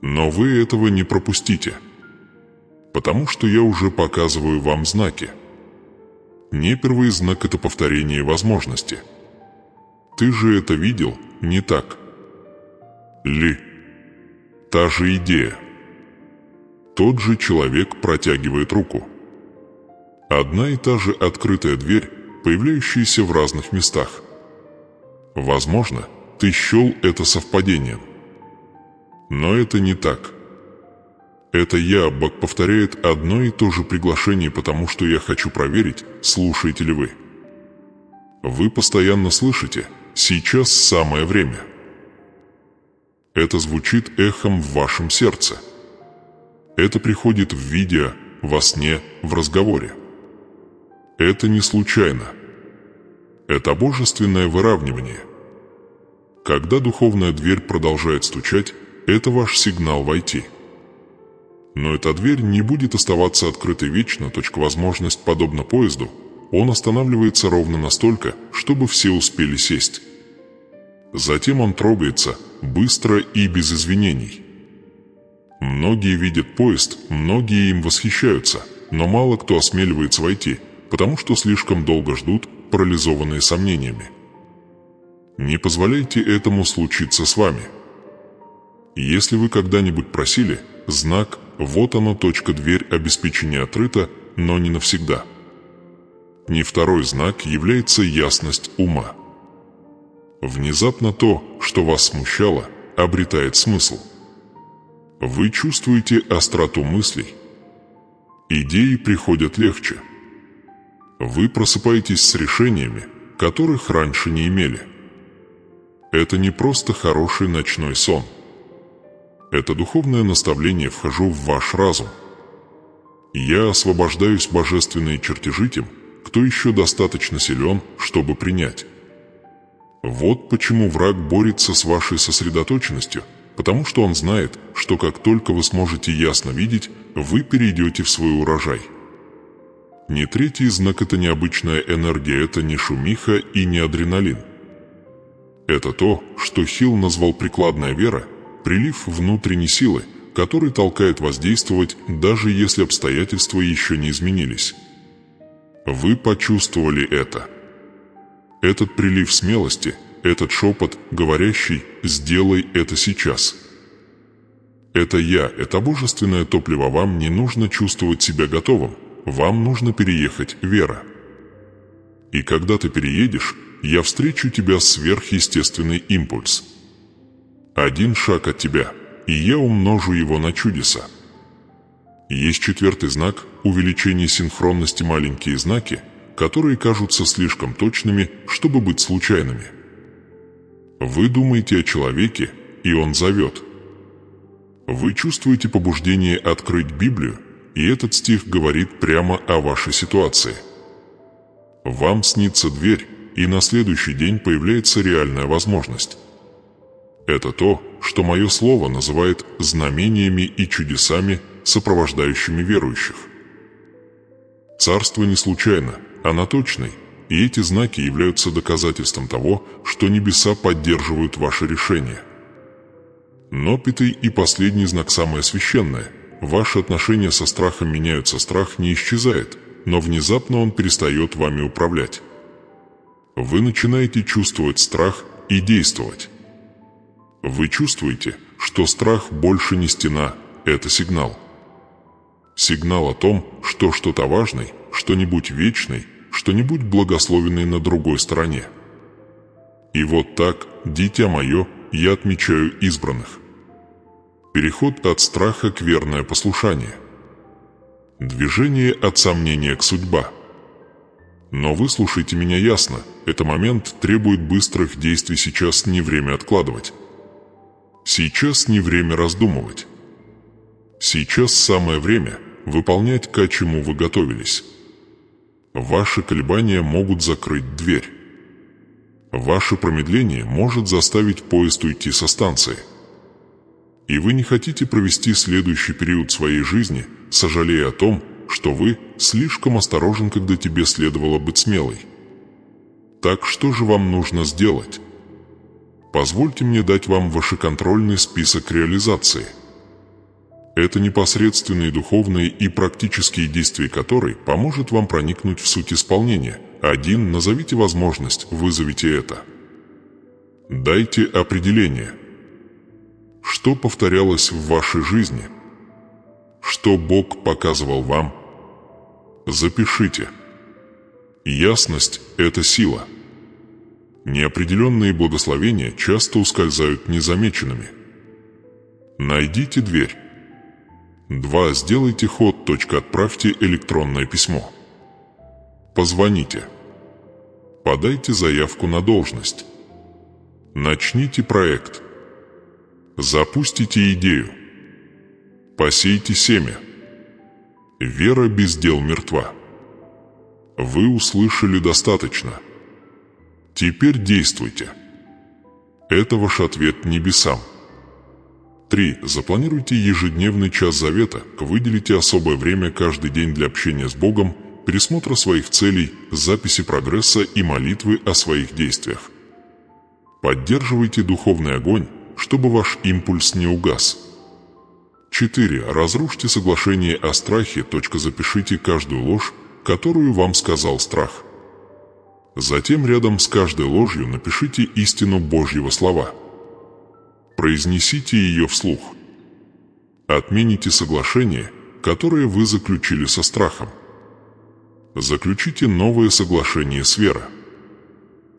Но вы этого не пропустите, потому что я уже показываю вам знаки. Не первый знак – это повторение возможности. Ты же это видел, не так ли? Та же идея. Тот же человек протягивает руку. Одна и та же открытая дверь, появляющаяся в разных местах. Возможно, ты счел это совпадением. Но это не так. Это Бог повторяет одно и то же приглашение, потому что я хочу проверить, слушаете ли вы. Вы постоянно слышите «сейчас самое время». Это звучит эхом в вашем сердце. Это приходит в видео, во сне, в разговоре. Это не случайно. Это божественное выравнивание. Когда духовная дверь продолжает стучать, это ваш сигнал войти. Но эта дверь не будет оставаться открытой вечно, возможность подобно поезду, он останавливается ровно настолько, чтобы все успели сесть. Затем он трогается, быстро и без извинений. Многие видят поезд, многие им восхищаются, но мало кто осмеливается войти, потому что слишком долго ждут, парализованные сомнениями. Не позволяйте этому случиться с вами. Если вы когда-нибудь просили знак «Вот оно, дверь обеспечения открыта, но не навсегда». Не второй знак является ясность ума. Внезапно то, что вас смущало, обретает смысл. Вы чувствуете остроту мыслей. Идеи приходят легче. Вы просыпаетесь с решениями, которых раньше не имели. Это не просто хороший ночной сон. Это духовное наставление «Вхожу в ваш разум». Я освобождаюсь божественные чертежи тем, кто еще достаточно силен, чтобы принять. Вот почему враг борется с вашей сосредоточенностью, потому что он знает, что как только вы сможете ясно видеть, вы перейдете в свой урожай. Не третий знак – это необычная энергия, это не шумиха и не адреналин. Это то, что Хилл назвал прикладная вера, прилив внутренней силы, который толкает воздействовать, даже если обстоятельства еще не изменились. Вы почувствовали это. Этот прилив смелости, этот шепот, говорящий «сделай это сейчас». Это это божественное топливо, вам не нужно чувствовать себя готовым, вам нужно переехать, вера. И когда ты переедешь, я встречу тебя сверхъестественный импульс. Один шаг от тебя, и я умножу его на чудеса. Есть четвертый знак – увеличение синхронности, маленькие знаки, которые кажутся слишком точными, чтобы быть случайными. Вы думаете о человеке, и он зовет. Вы чувствуете побуждение открыть Библию, и этот стих говорит прямо о вашей ситуации. Вам снится дверь, и на следующий день появляется реальная возможность. Это то, что мое слово называет знамениями и чудесами, сопровождающими верующих. Царство не случайно, оно точное, и эти знаки являются доказательством того, что небеса поддерживают ваше решение. Но пятый и последний знак самое священное. Ваши отношения со страхом меняются, страх не исчезает, но внезапно он перестает вами управлять. Вы начинаете чувствовать страх и действовать. Вы чувствуете, что страх больше не стена, это сигнал. Сигнал о том, что что-то важное, что-нибудь вечное, что-нибудь благословенное на другой стороне. И вот так, дитя мое, я отмечаю избранных. Переход от страха к верное послушание. Движение от сомнения к судьба. Но выслушайте меня ясно, этот момент требует быстрых действий, сейчас не время откладывать. Сейчас не время раздумывать. Сейчас самое время выполнять, к чему вы готовились. Ваши колебания могут закрыть дверь. Ваше промедление может заставить поезд уйти со станции. И вы не хотите провести следующий период своей жизни, сожалея о том, что вы слишком осторожен, когда тебе следовало быть смелой. Так что же вам нужно сделать? Позвольте мне дать вам вашеконтрольный список реализации. Это непосредственные духовные и практические действия, которые поможет вам проникнуть в суть исполнения. 1. Назовите возможность, вызовите это. Дайте определение. Что повторялось в вашей жизни? Что Бог показывал вам? Запишите. Ясность – это сила. Неопределенные благословения часто ускользают незамеченными. Найдите дверь. 2. Сделайте ход. Отправьте электронное письмо. Позвоните. Подайте заявку на должность. Начните проект. Запустите идею. Посейте семя. Вера без дел мертва. Вы услышали достаточно. Теперь действуйте. Это ваш ответ небесам. 3. Запланируйте ежедневный час завета, выделите особое время каждый день для общения с Богом, пересмотра своих целей, записи прогресса и молитвы о своих действиях. Поддерживайте духовный огонь, чтобы ваш импульс не угас. 4. Разрушьте соглашение о страхе. Запишите каждую ложь, которую вам сказал страх. Затем рядом с каждой ложью напишите истину Божьего слова. Произнесите ее вслух. Отмените соглашение, которое вы заключили со страхом. Заключите новое соглашение с верой.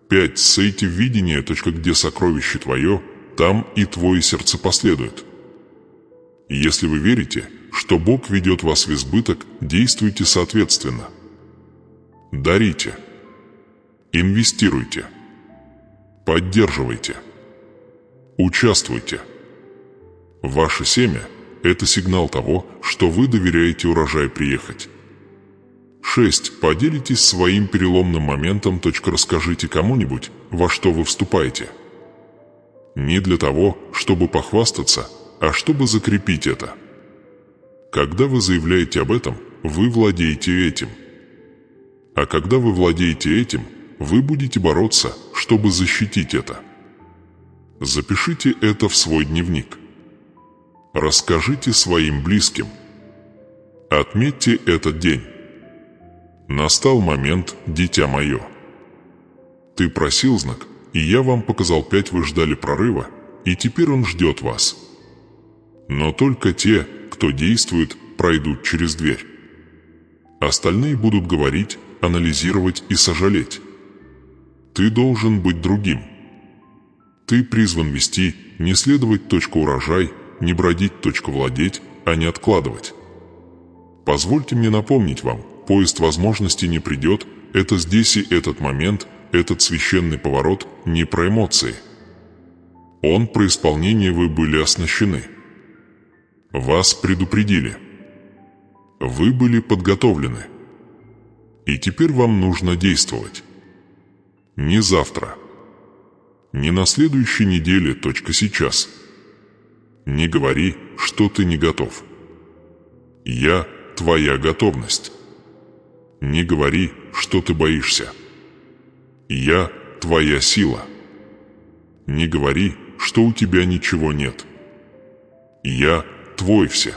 5. Сейте в видение. Где сокровище твое, там и твое сердце последует. Если вы верите, что Бог ведет вас в избыток, действуйте соответственно. Дарите. Инвестируйте. Поддерживайте. Участвуйте. Ваше семя – это сигнал того, что вы доверяете урожай приехать. 6. Поделитесь своим переломным моментом. Расскажите кому-нибудь, во что вы вступаете. Не для того, чтобы похвастаться, а чтобы закрепить это. Когда вы заявляете об этом, вы владеете этим. А когда вы владеете этим, вы будете бороться, чтобы защитить это. Запишите это в свой дневник. Расскажите своим близким. Отметьте этот день. Настал момент, дитя мое. Ты просил знак, и я вам показал 5. Вы ждали прорыва, и теперь он ждет вас. Но только те, кто действует, пройдут через дверь. Остальные будут говорить, анализировать и сожалеть. Ты должен быть другим. Ты призван вести, не следовать урожай, не бродить владеть, а не откладывать. Позвольте мне напомнить вам, поезд возможностей не придет, это здесь и этот момент, этот священный поворот не про эмоции. Он про исполнение. Вы были оснащены. Вас предупредили. Вы были подготовлены. И теперь вам нужно действовать. Не завтра. Не на следующей неделе. Сейчас. Не говори, что ты не готов. Я – твоя готовность. Не говори, что ты боишься. Я – твоя сила. Не говори, что у тебя ничего нет. Я – твой все.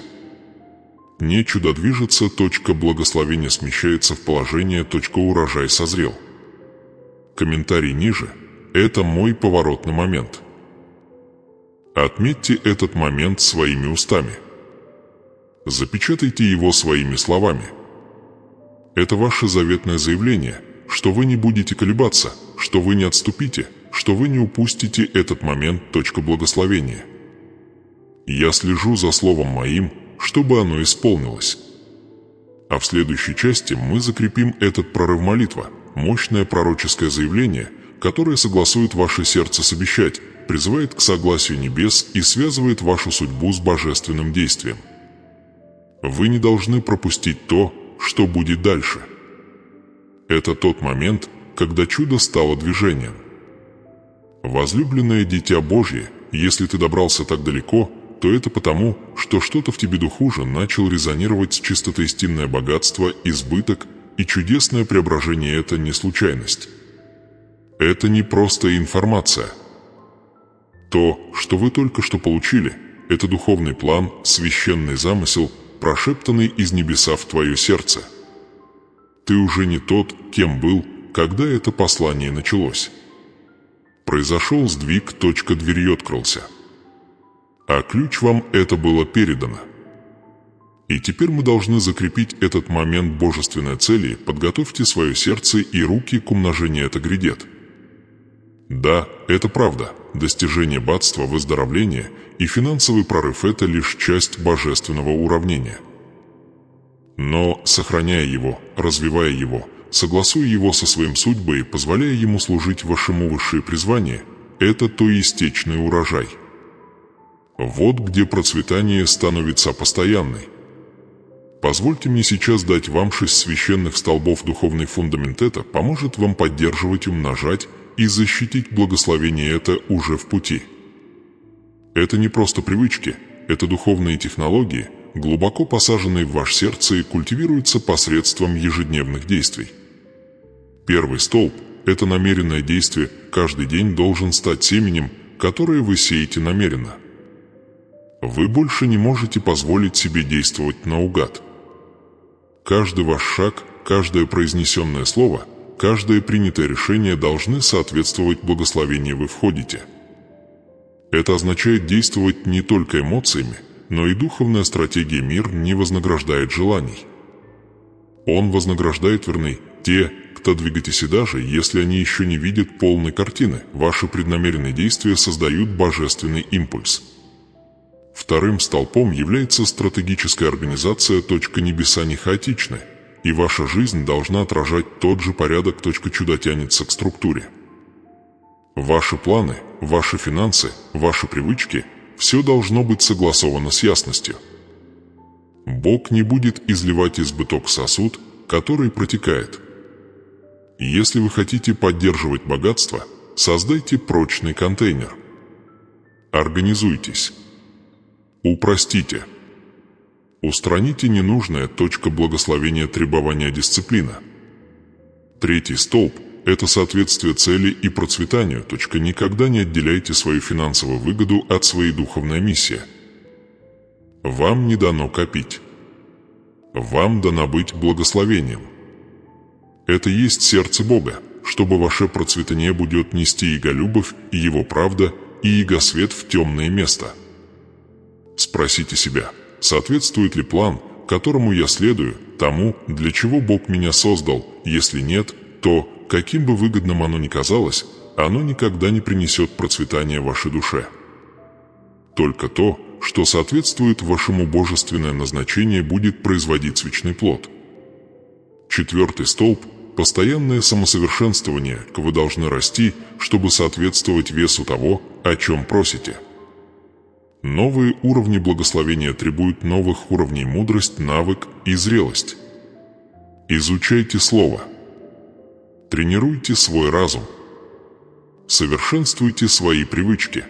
Не чудо движется. Благословение смещается в положение. Урожай созрел. Комментарий ниже – это мой поворотный момент. Отметьте этот момент своими устами. Запечатайте его своими словами. Это ваше заветное заявление, что вы не будете колебаться, что вы не отступите, что вы не упустите этот момент. Благословения. Я слежу за словом моим, чтобы оно исполнилось. А в следующей части мы закрепим этот прорыв молитва, мощное пророческое заявление, которое согласует ваше сердце с обещать, призывает к согласию небес и связывает вашу судьбу с божественным действием. Вы не должны пропустить то, что будет дальше. Это тот момент, когда чудо стало движением. Возлюбленное Дитя Божье, если ты добрался так далеко, то это потому, что что-то в тебе духуже начал резонировать с чистотой истинное богатство, избыток и чудесное преображение. Это не случайность. Это не просто информация. То, что вы только что получили, это духовный план, священный замысел, прошептанный из небеса в твое сердце. Ты уже не тот, кем был, когда это послание началось. Произошел сдвиг, дверью открылся. А ключ вам это было передано. И теперь мы должны закрепить этот момент божественной цели. Подготовьте свое сердце и руки к умножению, это грядет. Да, это правда. Достижение богатства, выздоровление и финансовый прорыв – это лишь часть божественного уравнения. Но, сохраняя его, развивая его, согласуя его со своим судьбой, позволяя ему служить вашему высшее призвание – это то истечный урожай. Вот где процветание становится постоянной. Позвольте мне сейчас дать вам 6 священных столбов. Духовный фундамент это поможет вам поддерживать, умножать и защитить благословение. Это уже в пути. Это не просто привычки, это духовные технологии, глубоко посаженные в ваше сердце и культивируются посредством ежедневных действий. Первый столб – это намеренное действие. Каждый день должен стать семенем, которое вы сеете намеренно. Вы больше не можете позволить себе действовать наугад. Каждый ваш шаг, каждое произнесенное слово, каждое принятое решение должны соответствовать благословению. Вы входите. Это означает действовать не только эмоциями, но и духовная стратегия. Мир не вознаграждает желаний. Он вознаграждает верны те, кто двигаетесь, и даже если они еще не видят полной картины, ваши преднамеренные действия создают божественный импульс. Вторым столпом является стратегическая организация. Небеса не хаотичны, и ваша жизнь должна отражать тот же порядок. Чудо тянется к структуре. Ваши планы, ваши финансы, ваши привычки – все должно быть согласовано с ясностью. Бог не будет изливать избыток в сосуд, который протекает. Если вы хотите поддерживать богатство, создайте прочный контейнер. Организуйтесь. Упростите. Устраните ненужное. Благословение, требования, дисциплина. Третий столб – это соответствие цели и процветанию. Никогда не отделяйте свою финансовую выгоду от своей духовной миссии. Вам не дано копить. Вам дано быть благословением. Это есть сердце Бога, чтобы ваше процветание будет нести Его любовь и Его правда, и Его свет в темное место. Спросите себя, соответствует ли план, которому я следую, тому, для чего Бог меня создал. Если нет, то, каким бы выгодным оно ни казалось, оно никогда не принесет процветания вашей душе. Только то, что соответствует вашему божественному назначению, будет производить вечный плод. Четвертый столб – постоянное самосовершенствование. Вы должны расти, чтобы соответствовать весу того, о чем просите. Новые уровни благословения требуют новых уровней: мудрость, навык и зрелость. Изучайте Слово. Тренируйте свой разум. Совершенствуйте свои привычки.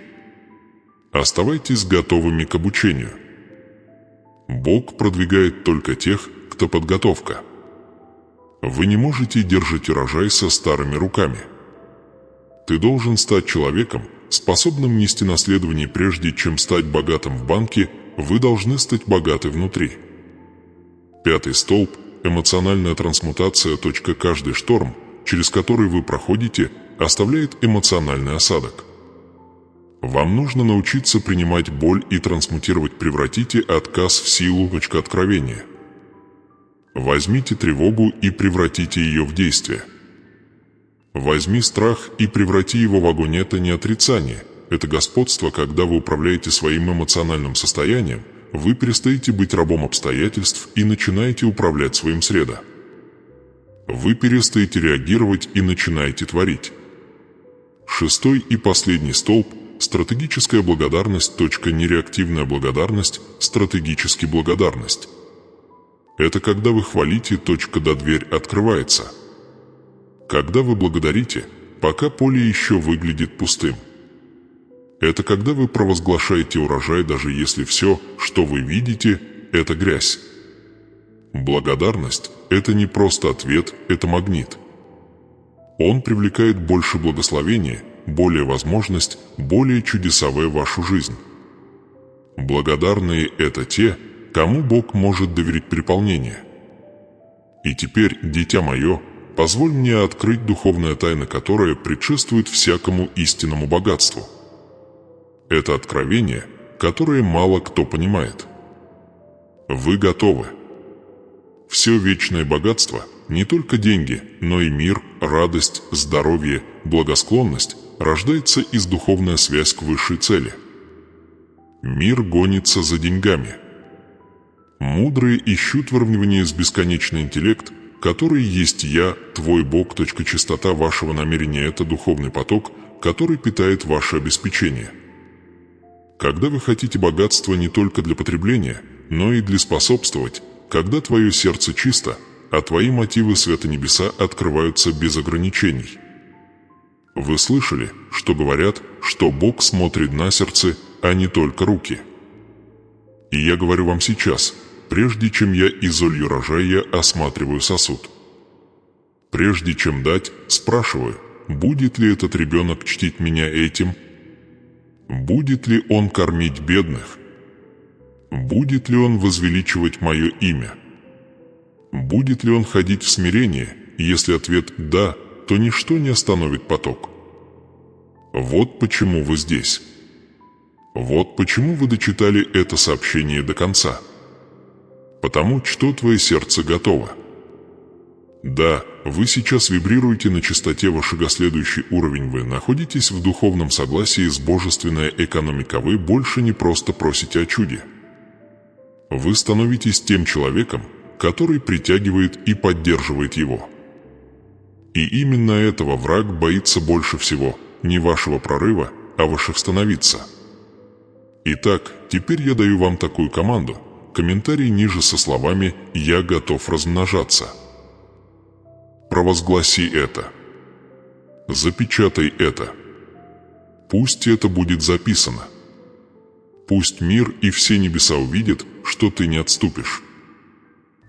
Оставайтесь готовыми к обучению. Бог продвигает только тех, кто подготовка. Вы не можете держать урожай со старыми руками. Ты должен стать человеком, способным нести наследование. Прежде чем стать богатым в банке, вы должны стать богаты внутри. Пятый столб – эмоциональная трансмутация. Каждый шторм, через который вы проходите, оставляет эмоциональный осадок. Вам нужно научиться принимать боль и трансмутировать. Превратите отказ в силу. Откровения. Возьмите тревогу и превратите ее в действие. Возьми страх и преврати его в огонь. Это не отрицание, это господство. Когда вы управляете своим эмоциональным состоянием, вы перестаете быть рабом обстоятельств и начинаете управлять своим средой. Вы перестаете реагировать и начинаете творить. Шестой и последний столб – стратегическая благодарность. Не реактивная благодарность, стратегически благодарность. Это когда вы хвалите. Да, дверь открывается. Когда вы благодарите, пока поле еще выглядит пустым. Это когда вы провозглашаете урожай, даже если все, что вы видите, это грязь. Благодарность – это не просто ответ, это магнит. Он привлекает больше благословения, более возможность, более чудеса в вашу жизнь. Благодарные – это те, кому Бог может доверить переполнение. И теперь, дитя мое, позволь мне открыть духовная тайна, которая предшествует всякому истинному богатству. Это откровение, которое мало кто понимает. Вы готовы. Все вечное богатство, не только деньги, но и мир, радость, здоровье, благосклонность, рождается из духовной связи к высшей цели. Мир гонится за деньгами. Мудрые ищут выравнивание с бесконечный интеллект, который есть я, твой Бог. Чистота вашего намерения – это духовный поток, который питает ваше обеспечение. Когда вы хотите богатства не только для потребления, но и для способствовать, когда твое сердце чисто, а твои мотивы света небеса открываются без ограничений. Вы слышали, что говорят, что Бог смотрит на сердце, а не только руки. И я говорю вам сейчас, прежде чем я изолью рожай, я осматриваю сосуд. Прежде чем дать, спрашиваю, будет ли этот ребенок чтить меня этим? Будет ли он кормить бедных? Будет ли он возвеличивать мое имя? Будет ли он ходить в смирение? Если ответ «да», то ничто не остановит поток. Вот почему вы здесь. Вот почему вы дочитали это сообщение до конца. Потому что твое сердце готово. Да, вы сейчас вибрируете на частоте вашего. Следующий уровень. Вы находитесь в духовном согласии с божественной экономикой. Вы больше не просто просите о чуде. Вы становитесь тем человеком, который притягивает и поддерживает его. И именно этого враг боится больше всего, не вашего прорыва, а ваших становиться. Итак, теперь я даю вам такую команду. Комментарий ниже со словами «Я готов размножаться». Провозгласи это. Запечатай это. Пусть это будет записано. Пусть мир и все небеса увидят, что ты не отступишь.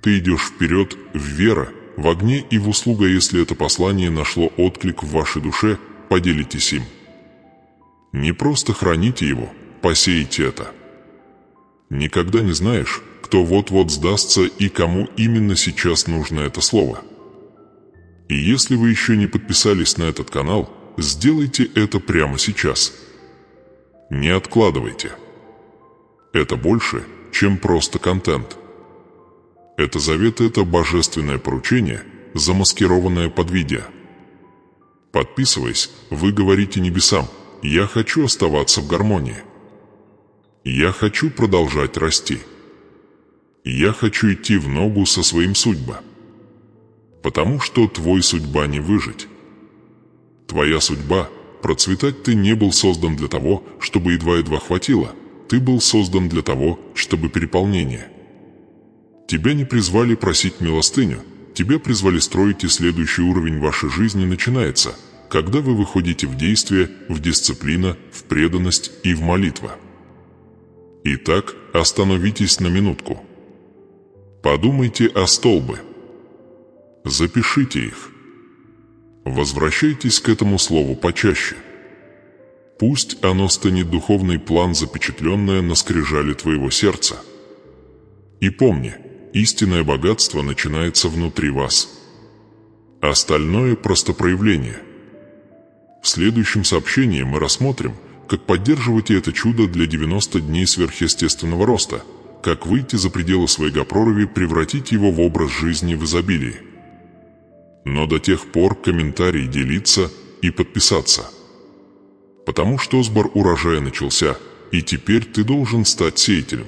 Ты идешь вперед в вера, в огне и в услуга. Если это послание нашло отклик в вашей душе, поделитесь им. Не просто храните его, посейте это. Никогда не знаешь, кто вот-вот сдастся и кому именно сейчас нужно это слово. И если вы еще не подписались на этот канал, сделайте это прямо сейчас. Не откладывайте. Это больше, чем просто контент. Это завет, это божественное поручение, замаскированное под видео. Подписываясь, вы говорите небесам: «Я хочу оставаться в гармонии. Я хочу продолжать расти. Я хочу идти в ногу со своим судьба. Потому что твой судьба не выжить. Твоя судьба – процветать. Ты не был создан для того, чтобы едва-едва хватило. Ты был создан для того, чтобы переполнение. Тебя не призвали просить милостыню. Тебя призвали строить, и следующий уровень вашей жизни начинается, когда вы выходите в действие, в дисциплину, в преданность и в молитву. Итак, остановитесь на минутку. Подумайте о столбе. Запишите их. Возвращайтесь к этому слову почаще. Пусть оно станет духовный план, запечатленное на скрижали твоего сердца. И помни, истинное богатство начинается внутри вас. Остальное – просто проявление. В следующем сообщении мы рассмотрим, как поддерживать это чудо для 90 дней сверхъестественного роста, как выйти за пределы своего прорыва, превратить его в образ жизни в изобилии. Но до тех пор комментарий, делиться и подписаться. Потому что сбор урожая начался, и теперь ты должен стать сеятелем.